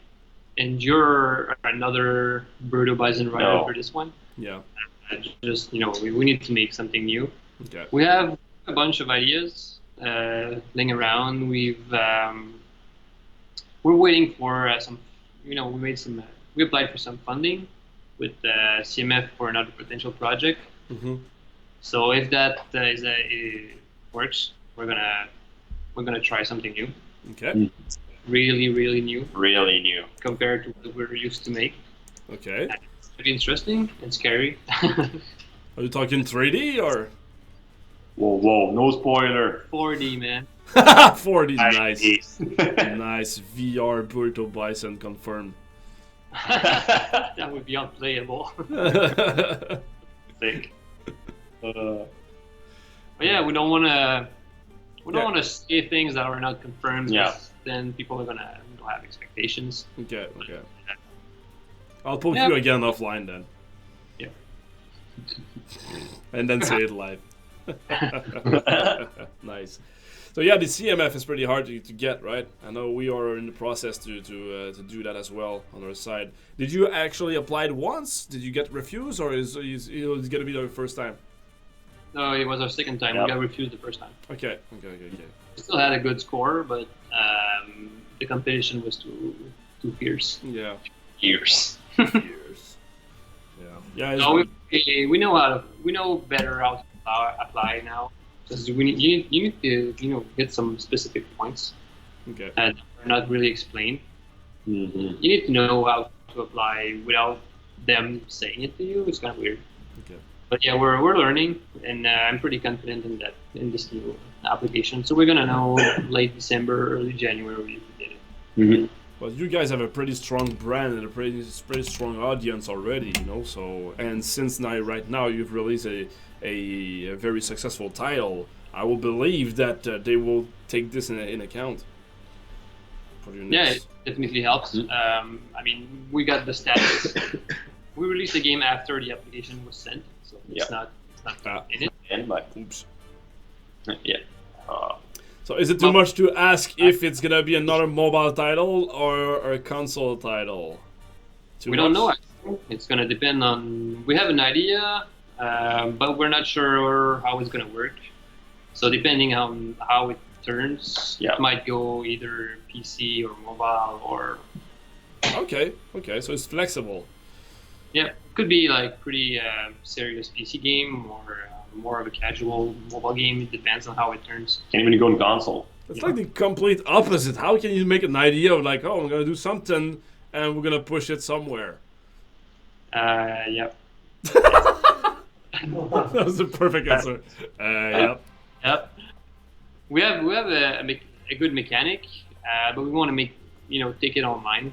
endure another Burrito Bison right No. after this one. Yeah. Just we need to make something new. Okay. We have a bunch of ideas laying around. We're waiting for some. We applied for some funding with CMF for another potential project. Mm-hmm. So if that works, we're gonna try something new. Okay. Really, really new Really new. compared to what we're used to make. Okay. It's pretty interesting and scary. Are you talking 3D or Whoa, no spoiler. 4D, man. 4D? Nice. Nice. Nice. VR Burrito Bison confirmed. That would be unplayable. Sick. But yeah, we don't want to. We don't Yeah. want to say things that are not confirmed. Yeah. 'Cause then people are gonna have expectations. Okay, okay. I'll poke Yeah. you again offline then. Yeah. And then say it live. Nice. So yeah, the CMF is pretty hard to get, right? I know we are in the process to do that as well on our side. Did you actually apply it once? Did you get refused, or is it gonna be the first time? No, it was our second time. Yep. We got refused the first time. Okay. We still had a good score, but the competition was too fierce. Yeah. Years. Years. Yeah. So we know better how to apply now. Because you need to get some specific points Okay. that are not really explained. Mm-hmm. You need to know how to apply without them saying it to you. It's kind of weird. Okay. But yeah, we're learning, and I'm pretty confident in this new application. So we're gonna know late December, early January if we did it. Mm-hmm. Well, you guys have a pretty strong brand and a pretty strong audience already, you know. So, and since right now you've released a very successful title, I will believe that they will take this in account. For your Yeah, next. it definitely helps. I mean, we got the status. We released the game after the application was sent, so it's Yeah. not in it. And but Oops. yeah. So, is it too much to ask if it's gonna be another mobile title or a console title? We don't know. Actually. It's gonna depend on. We have an idea, but we're not sure how it's gonna work. So depending on how it turns, Yeah. it might go either PC or mobile or Okay, so it's flexible. Yeah, could be like pretty serious PC game or more of a casual mobile game. It depends on how it turns. Can't even go on console. It's like the complete opposite. How can you make an idea of like, oh, I'm gonna do something and we're gonna push it somewhere? Yep. That was the perfect answer. Yep. Yep. We have a good mechanic, but we want to take it online,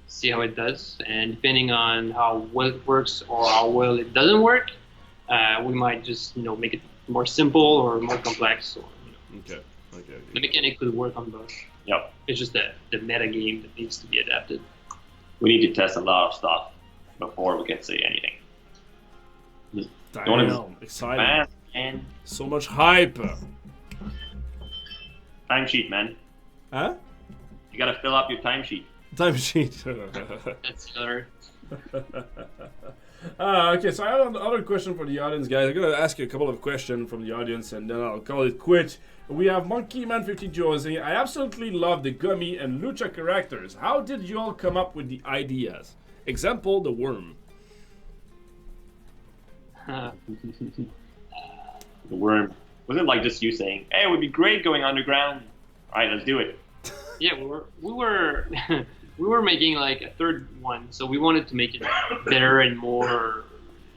see how it does, and depending on how well it works or how well it doesn't work, we might just make it more simple or more complex. Or, Okay. The mechanic could work on both. Yep. It's just the meta game that needs to be adapted. We need to test a lot of stuff before we can say anything. Damn, exciting. Man. So much hype. Timesheet, man. Huh? You gotta fill up your timesheet. Timesheet. That's another. Okay, so I have another question for the audience, guys. I'm gonna ask you a couple of questions from the audience, and then I'll call it quit. We have Monkey Man 50 Jose. I absolutely love the Gummy and Lucha characters. How did you all come up with the ideas? Example: the worm. The worm. Was it like just you saying, "Hey, it would be great going underground"? All right, let's do it. Yeah, we were we were making like a third one, so we wanted to make it better and more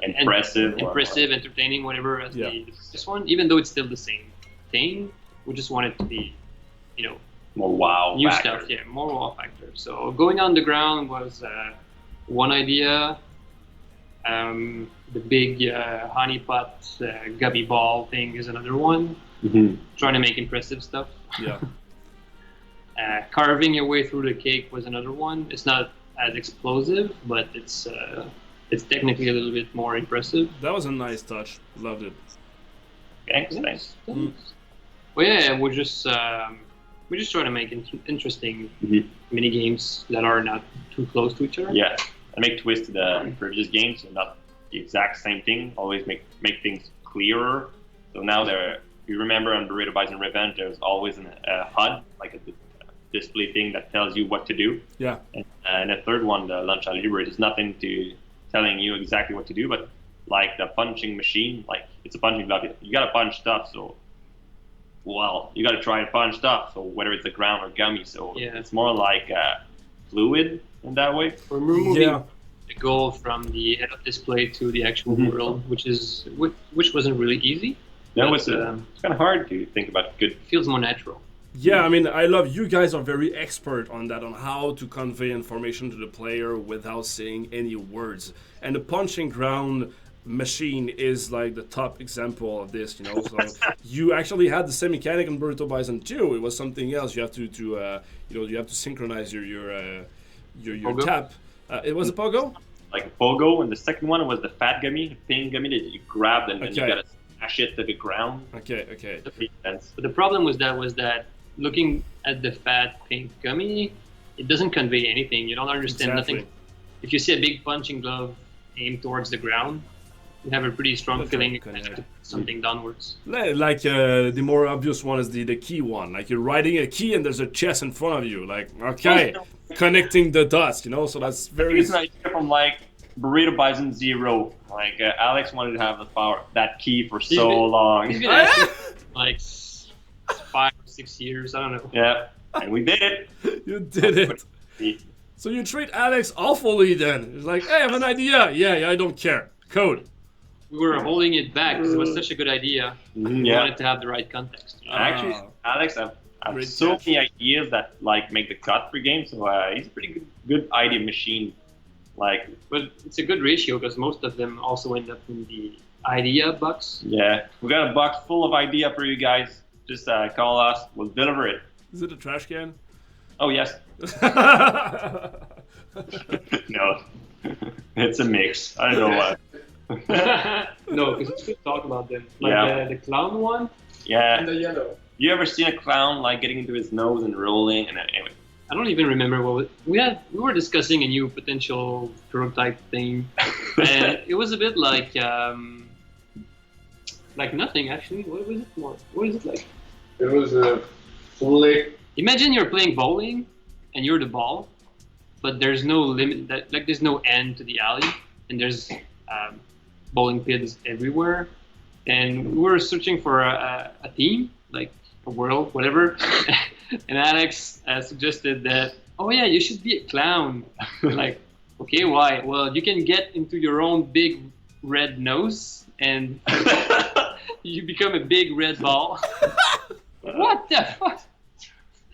Impressive, entertaining, whatever as this one. Even though it's still the same thing, we just want it to be, more wow new factor. stuff. Yeah, more wow factor. So going underground was one idea. The big honeypot gummy ball thing is another one. Trying to make impressive stuff. Yeah. Carving your way through the cake was another one. It's not as explosive, but it's technically a little bit more impressive. That was a nice touch. Loved it. Thanks. Well, yeah, we're just trying to make interesting mini games that are not too close to each other. Yeah, and make twists to the previous games, so not the exact same thing. Always make things clearer. So now you remember on Burrito Bison Revenge, there's always a HUD, like a display thing that tells you what to do. Yeah. And the third one, the Lachhhister, there's nothing to telling you exactly what to do, but like the punching machine, like it's a punching glove. You gotta punch stuff, so you gotta try to punch stuff. So whether it's the ground or gummy, so it's more like fluid in that way. We're moving the goal from the head-up display to the actual world, which wasn't really easy. That was it's kind of hard to think about. Good, feels more natural. Yeah, I mean, I love you guys are very expert on that, on how to convey information to the player without saying any words. And the punching ground machine is like the top example of this, So you actually had the same mechanic in Burrito Bison 2. It was something else. You have to you have to synchronize your tap. It was a pogo? Like a pogo, and the second one was the fat gummy, the pink gummy that you grabbed and then you gotta smash it to the ground. Okay. But the problem was that looking at the fat pink gummy, it doesn't convey anything. You don't understand nothing. If you see a big punching glove aimed towards the ground, you have a pretty strong feeling you have to put something downwards. Like the more obvious one is the key one. Like you're riding a key and there's a chest in front of you. Like, connecting the dots, So that's very... It's an idea from like Burrito Bison 0. Like Alex wanted to have the power that key for so long. He's been asking like 5 or 6 years. I don't know. Yeah, and we did it. You did it. So you treat Alex awfully then. It's like, hey, I have an idea. Yeah, I don't care. Code. We were holding it back because it was such a good idea. We wanted to have the right context. Actually, Alex, I have so many ideas that like make the cut for games. So he's a pretty good idea machine. But it's a good ratio because most of them also end up in the idea box. Yeah, we got a box full of idea for you guys. Just call us. We'll deliver it. Is it a trash can? Oh yes. No, it's a mix. I don't know why. No, because we should talk about them. Like the clown one. Yeah. And the yellow. You ever seen a clown like getting into his nose and rolling? And anyway. I don't even remember what we were discussing a new potential prototype thing, and it was a bit like nothing actually. What was it more? What is it like? It was a fully. Imagine you're playing bowling, and you're the ball, but there's no limit. That like there's no end to the alley, and there's bowling pins everywhere. And we were searching for a theme, like a world, whatever. And Alex suggested that, oh yeah, you should be a clown. Like, okay, why? Well, you can get into your own big red nose, and you become a big red ball. What the fuck?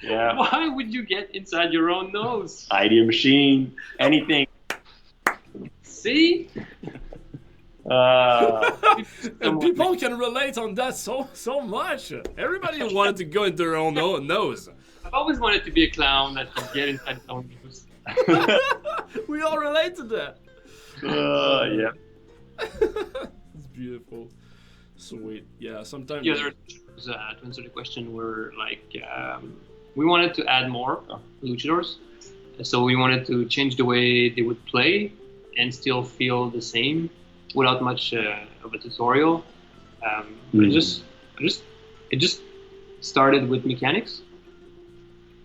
Yeah. Why would you get inside your own nose? Idea machine, anything. See? And people can relate on that so much. Everybody wanted to go into their own nose. I've always wanted to be a clown that can get inside his own nose. We all relate to that. Yeah. It's beautiful. Sweet. Yeah, sometimes. The other to answer the question were like we wanted to add more luchadors, so we wanted to change the way they would play and still feel the same without much of a tutorial. It just started with mechanics,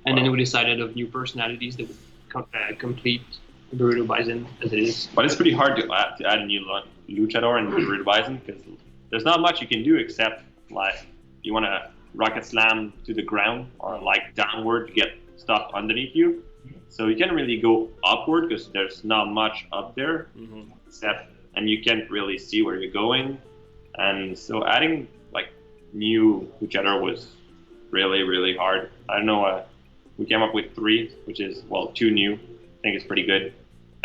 and then we decided of new personalities that would complete Burrito Bison as it is. But it's pretty hard to add a new luchador in Burrito Bison because there's not much you can do except like you want to rocket slam to the ground or like downward to get stuff underneath you. So you can't really go upward because there's not much up there, except, and you can't really see where you're going. And so adding like new luchador was really, really hard. I don't know. We came up with 3, which is, well, 2 new. I think it's pretty good.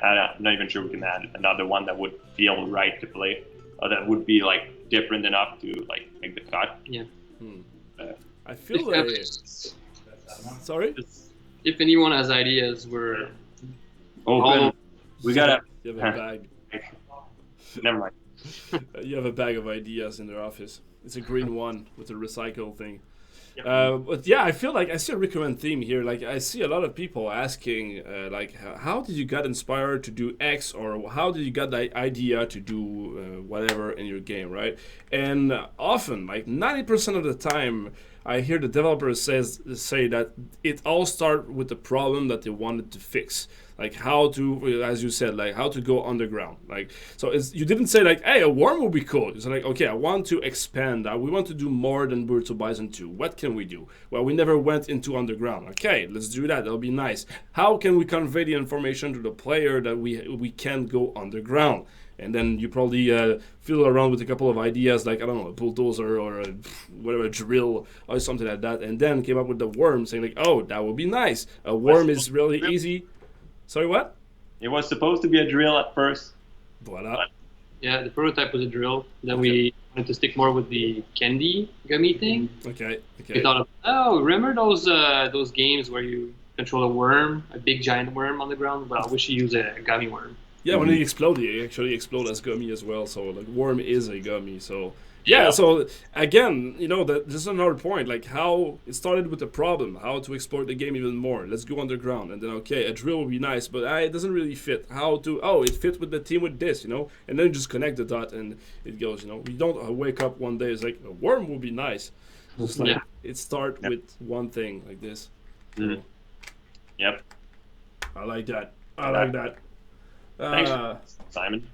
I'm not even sure we can add another one that would feel right to play, or that would be like different enough to like make the cut. Yeah. I feel like. Sorry. If anyone has ideas, we're open. We gotta. You have a bag. Never mind. You have a bag of ideas in their office. It's a green one with a recycle thing. But yeah, I feel like I see a recurrent theme here. Like I see a lot of people asking, like, how did you get inspired to do X, or how did you get the idea to do whatever in your game, right? And often, like 90% of the time, I hear the developers say that it all started with the problem that they wanted to fix. Like how to, as you said, like how to go underground. Like so, you didn't say like, hey, a worm would be cool. It's like, okay, I want to expand. We want to do more than Burrito Bison 2. What can we do? Well, we never went into underground. Okay, let's do that. That'll be nice. How can we convey the information to the player that we can go underground? And then you probably fiddle around with a couple of ideas, like, I don't know, a bulldozer or a drill or something like that. And then came up with the worm, saying like, oh, that would be nice. A worm is really easy. Sorry, what? It was supposed to be a drill at first. Voila. Yeah, the prototype was a drill. Then we wanted to stick more with the candy gummy thing. Okay. We thought of, oh, remember those games where you control a worm, a big giant worm on the ground? Well, we should use a gummy worm. Yeah, when it actually explode as gummy as well. So like worm is a gummy. So yeah. So again, this is another point. Like how it started with the problem, how to exploit the game even more. Let's go underground, and then okay, a drill would be nice, but it doesn't really fit. How to? Oh, it fits with the team with this, and then just connect the dot, and it goes. We don't wake up one day. It's like a worm would be nice. Just like it start with one thing like this. Mm-hmm. Yep. I like that. I like that. Thanks, Simon.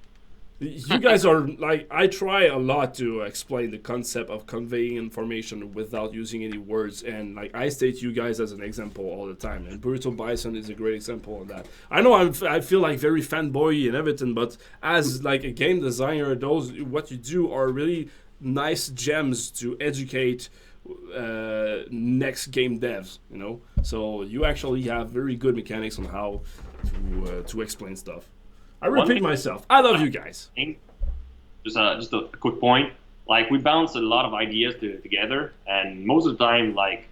You guys are like, I try a lot to explain the concept of conveying information without using any words, and like I state you guys as an example all the time, and Burrito Bison is a great example of that. I know I feel like very fanboy and everything, but as like a game designer, what you do are really nice gems to educate next game devs, so you actually have very good mechanics on how to explain stuff. I repeat myself. I love you guys. Just a quick point. Like we bounce a lot of ideas together, and most of the time, like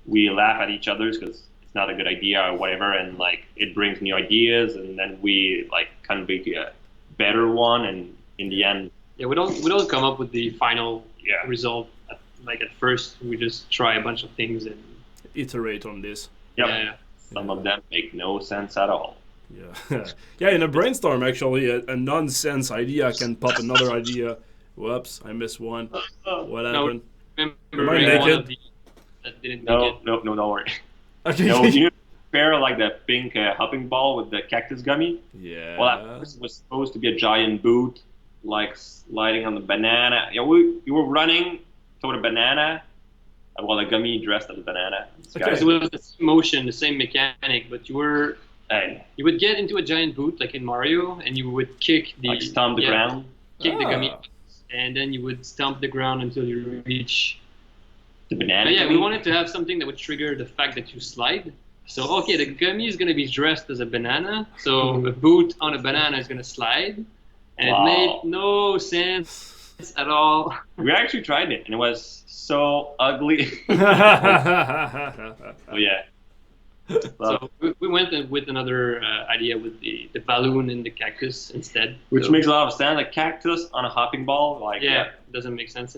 we laugh at each other because it's not a good idea or whatever, and like it brings new ideas, and then we like convey a better one, and in the end, we don't come up with the final result. Like at first, we just try a bunch of things and iterate on this. Yep. Yeah. Some of them make no sense at all. Yeah. In a brainstorm, actually, a nonsense idea can pop another idea. Whoops, I missed one. What happened? Am I naked? That didn't make it. No, don't worry. Okay. No, compare like the pink hopping ball with the cactus gummy. Yeah. Well, at first it was supposed to be a giant boot, like sliding on the banana. Yeah, you were running toward a banana, while the gummy dressed as a banana. Because it was the same motion, the same mechanic, but you would get into a giant boot like in Mario, and you would kick like stomp the ground. Kick the gummy, and then you would stomp the ground until you reach the banana. But yeah, we wanted to have something that would trigger the fact that you slide. So okay, the gummy is gonna be dressed as a banana, so a boot on a banana is gonna slide, and it made no sense at all. We actually tried it, and it was so ugly. Oh yeah. So we went with another idea with the balloon and the cactus instead. Which makes a lot of sense. Like cactus on a hopping ball, like it doesn't make sense.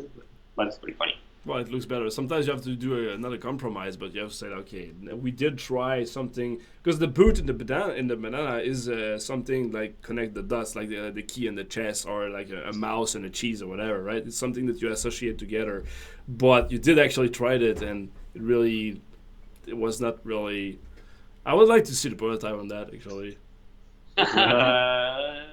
But it's pretty funny. Well, it looks better. Sometimes you have to do another compromise, but you have to say, okay, we did try something because the boot in the banana is something like connect the dots, like the key and the chest, or like a mouse and a cheese or whatever, right? It's something that you associate together. But you did actually try it, and it was not really. I would like to see the prototype on that actually.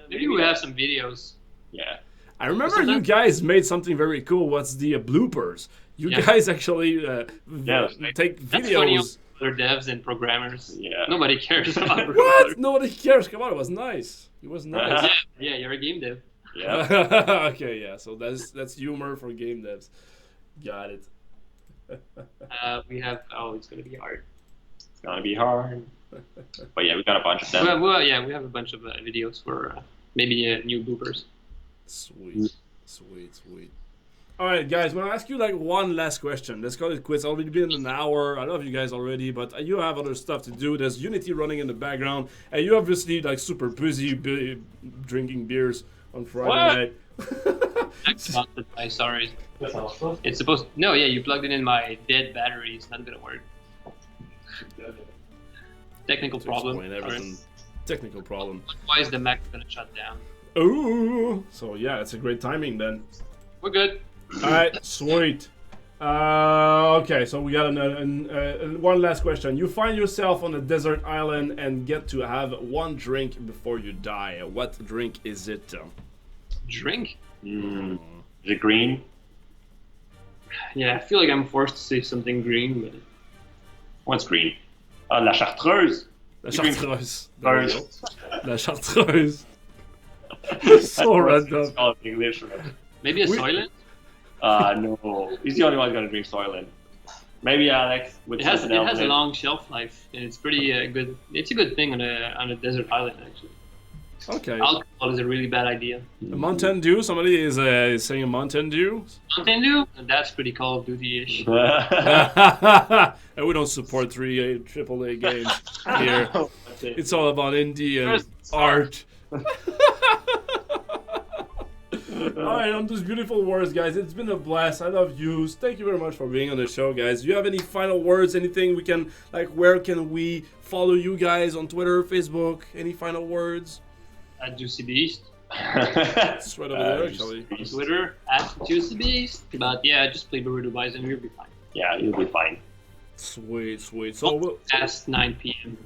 Maybe we have some videos. Yeah. I remember you guys made something very cool. What's the bloopers? You guys actually take videos. That's funny on other devs and programmers. Yeah. Nobody cares about bloopers. What? Nobody cares. Come on, it was nice. It was nice. Yeah, you're a game dev. Yeah. Okay, yeah. So that's humor for game devs. Got it. We have. Oh, it's gonna be hard. It's gonna be hard. But yeah, we got a bunch of them. Well, we have a bunch of videos for maybe new bloopers. Sweet. All right, guys. I'm gonna ask you like one last question. Let's call it quits. It's already been an hour. I love you guys already, but you have other stuff to do. There's Unity running in the background, and you obviously like super busy drinking beers on Friday night. Sorry. It's supposed. No, yeah, you plugged it in my dead battery. It's not gonna work. Technical problem. Explain everything. Technical problem. Why is the Mac gonna shut down? Oh, so yeah, it's a great timing then. We're good. All right, sweet. Okay, so we got one last question. You find yourself on a desert island and get to have one drink before you die. What drink is it? Drink? Is it green? Yeah, I feel like I'm forced to say something green, but What's green? La Chartreuse. La Chartreuse. Chartreuse. La Chartreuse. So random. It's called in English. maybe a Soylent? No. He's the only one gonna drink Soylent. Maybe Alex. With It has a long shelf life, and it's pretty good. It's a good thing on a desert island, actually. Okay. Alcohol is a really bad idea. A Mountain Dew? Somebody is saying a Mountain Dew? Mountain Dew? That's pretty Call of Duty-ish. And we don't support AAA games here. It's all about indie and art. Alright, on those beautiful words, guys. It's been a blast. I love you. Thank you very much for being on the show, guys. Do you have any final words? Anything we can, like, where can we follow you guys on Twitter, Facebook? Any final words? At Juicy Beast. It's right over there, actually. On Twitter, at Juicy Beast. But yeah, just play Burrito Bison, you'll be fine. Yeah, you'll be fine. Sweet. So, Past 9 p.m.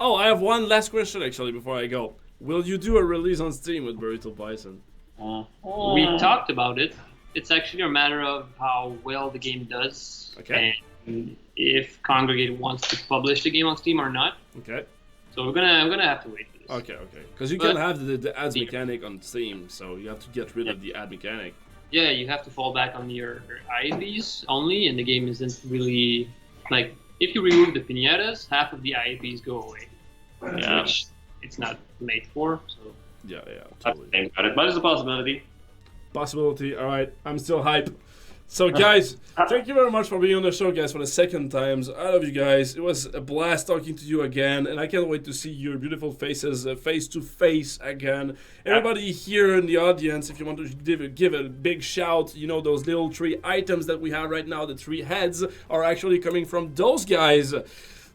Oh, I have one last question, actually, before I go. Will you do a release on Steam with Burrito Bison? We talked about it. It's actually a matter of how well the game does. Okay. And if Congregate wants to publish the game on Steam or not. Okay. So we're gonna have to wait for this. Okay. Because you can have the ads mechanic on Steam, so you have to get rid of the ad mechanic. Yeah, you have to fall back on your IAPs only, and the game isn't really like if you remove the pinatas, half of the IAPs go away. Yeah. Which it's not made for. So. Yeah, Totally. totally. But it's a possibility. Possibility. All right, I'm still hype. So, guys, thank you very much for being on the show, guys, for the second time. I love you guys. It was a blast talking to you again, and I can't wait to see your beautiful faces face to face again. Everybody here in the audience, if you want to give a big shout, you know, those little 3 items that we have right now, the 3 heads, are actually coming from those guys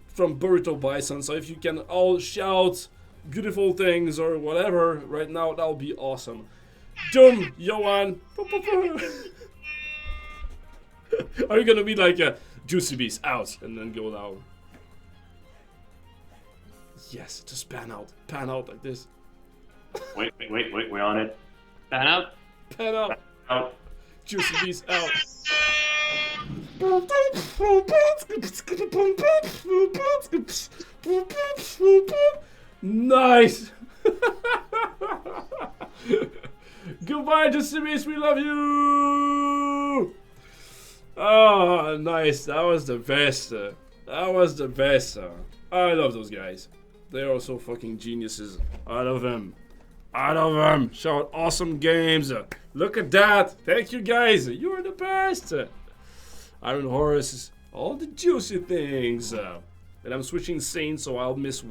from Burrito Bison. So if you can all shout beautiful things or whatever right now, that would be awesome. Doom, Johan. Are you gonna be like a Juicy Beast out and then go down? Yes, just pan out like this. Wait, we're on it. Fan out. Pan out. Out. Juicy bees out. Nice. Goodbye, Juicy bees. We love you. Oh, nice. That was the best. That was the best. I love those guys. They are so fucking geniuses. I love them. I love them. Shout awesome games. Look at that. Thank you guys. You're the best. Iron Horse. All the juicy things. And I'm switching scenes so I'll miss one.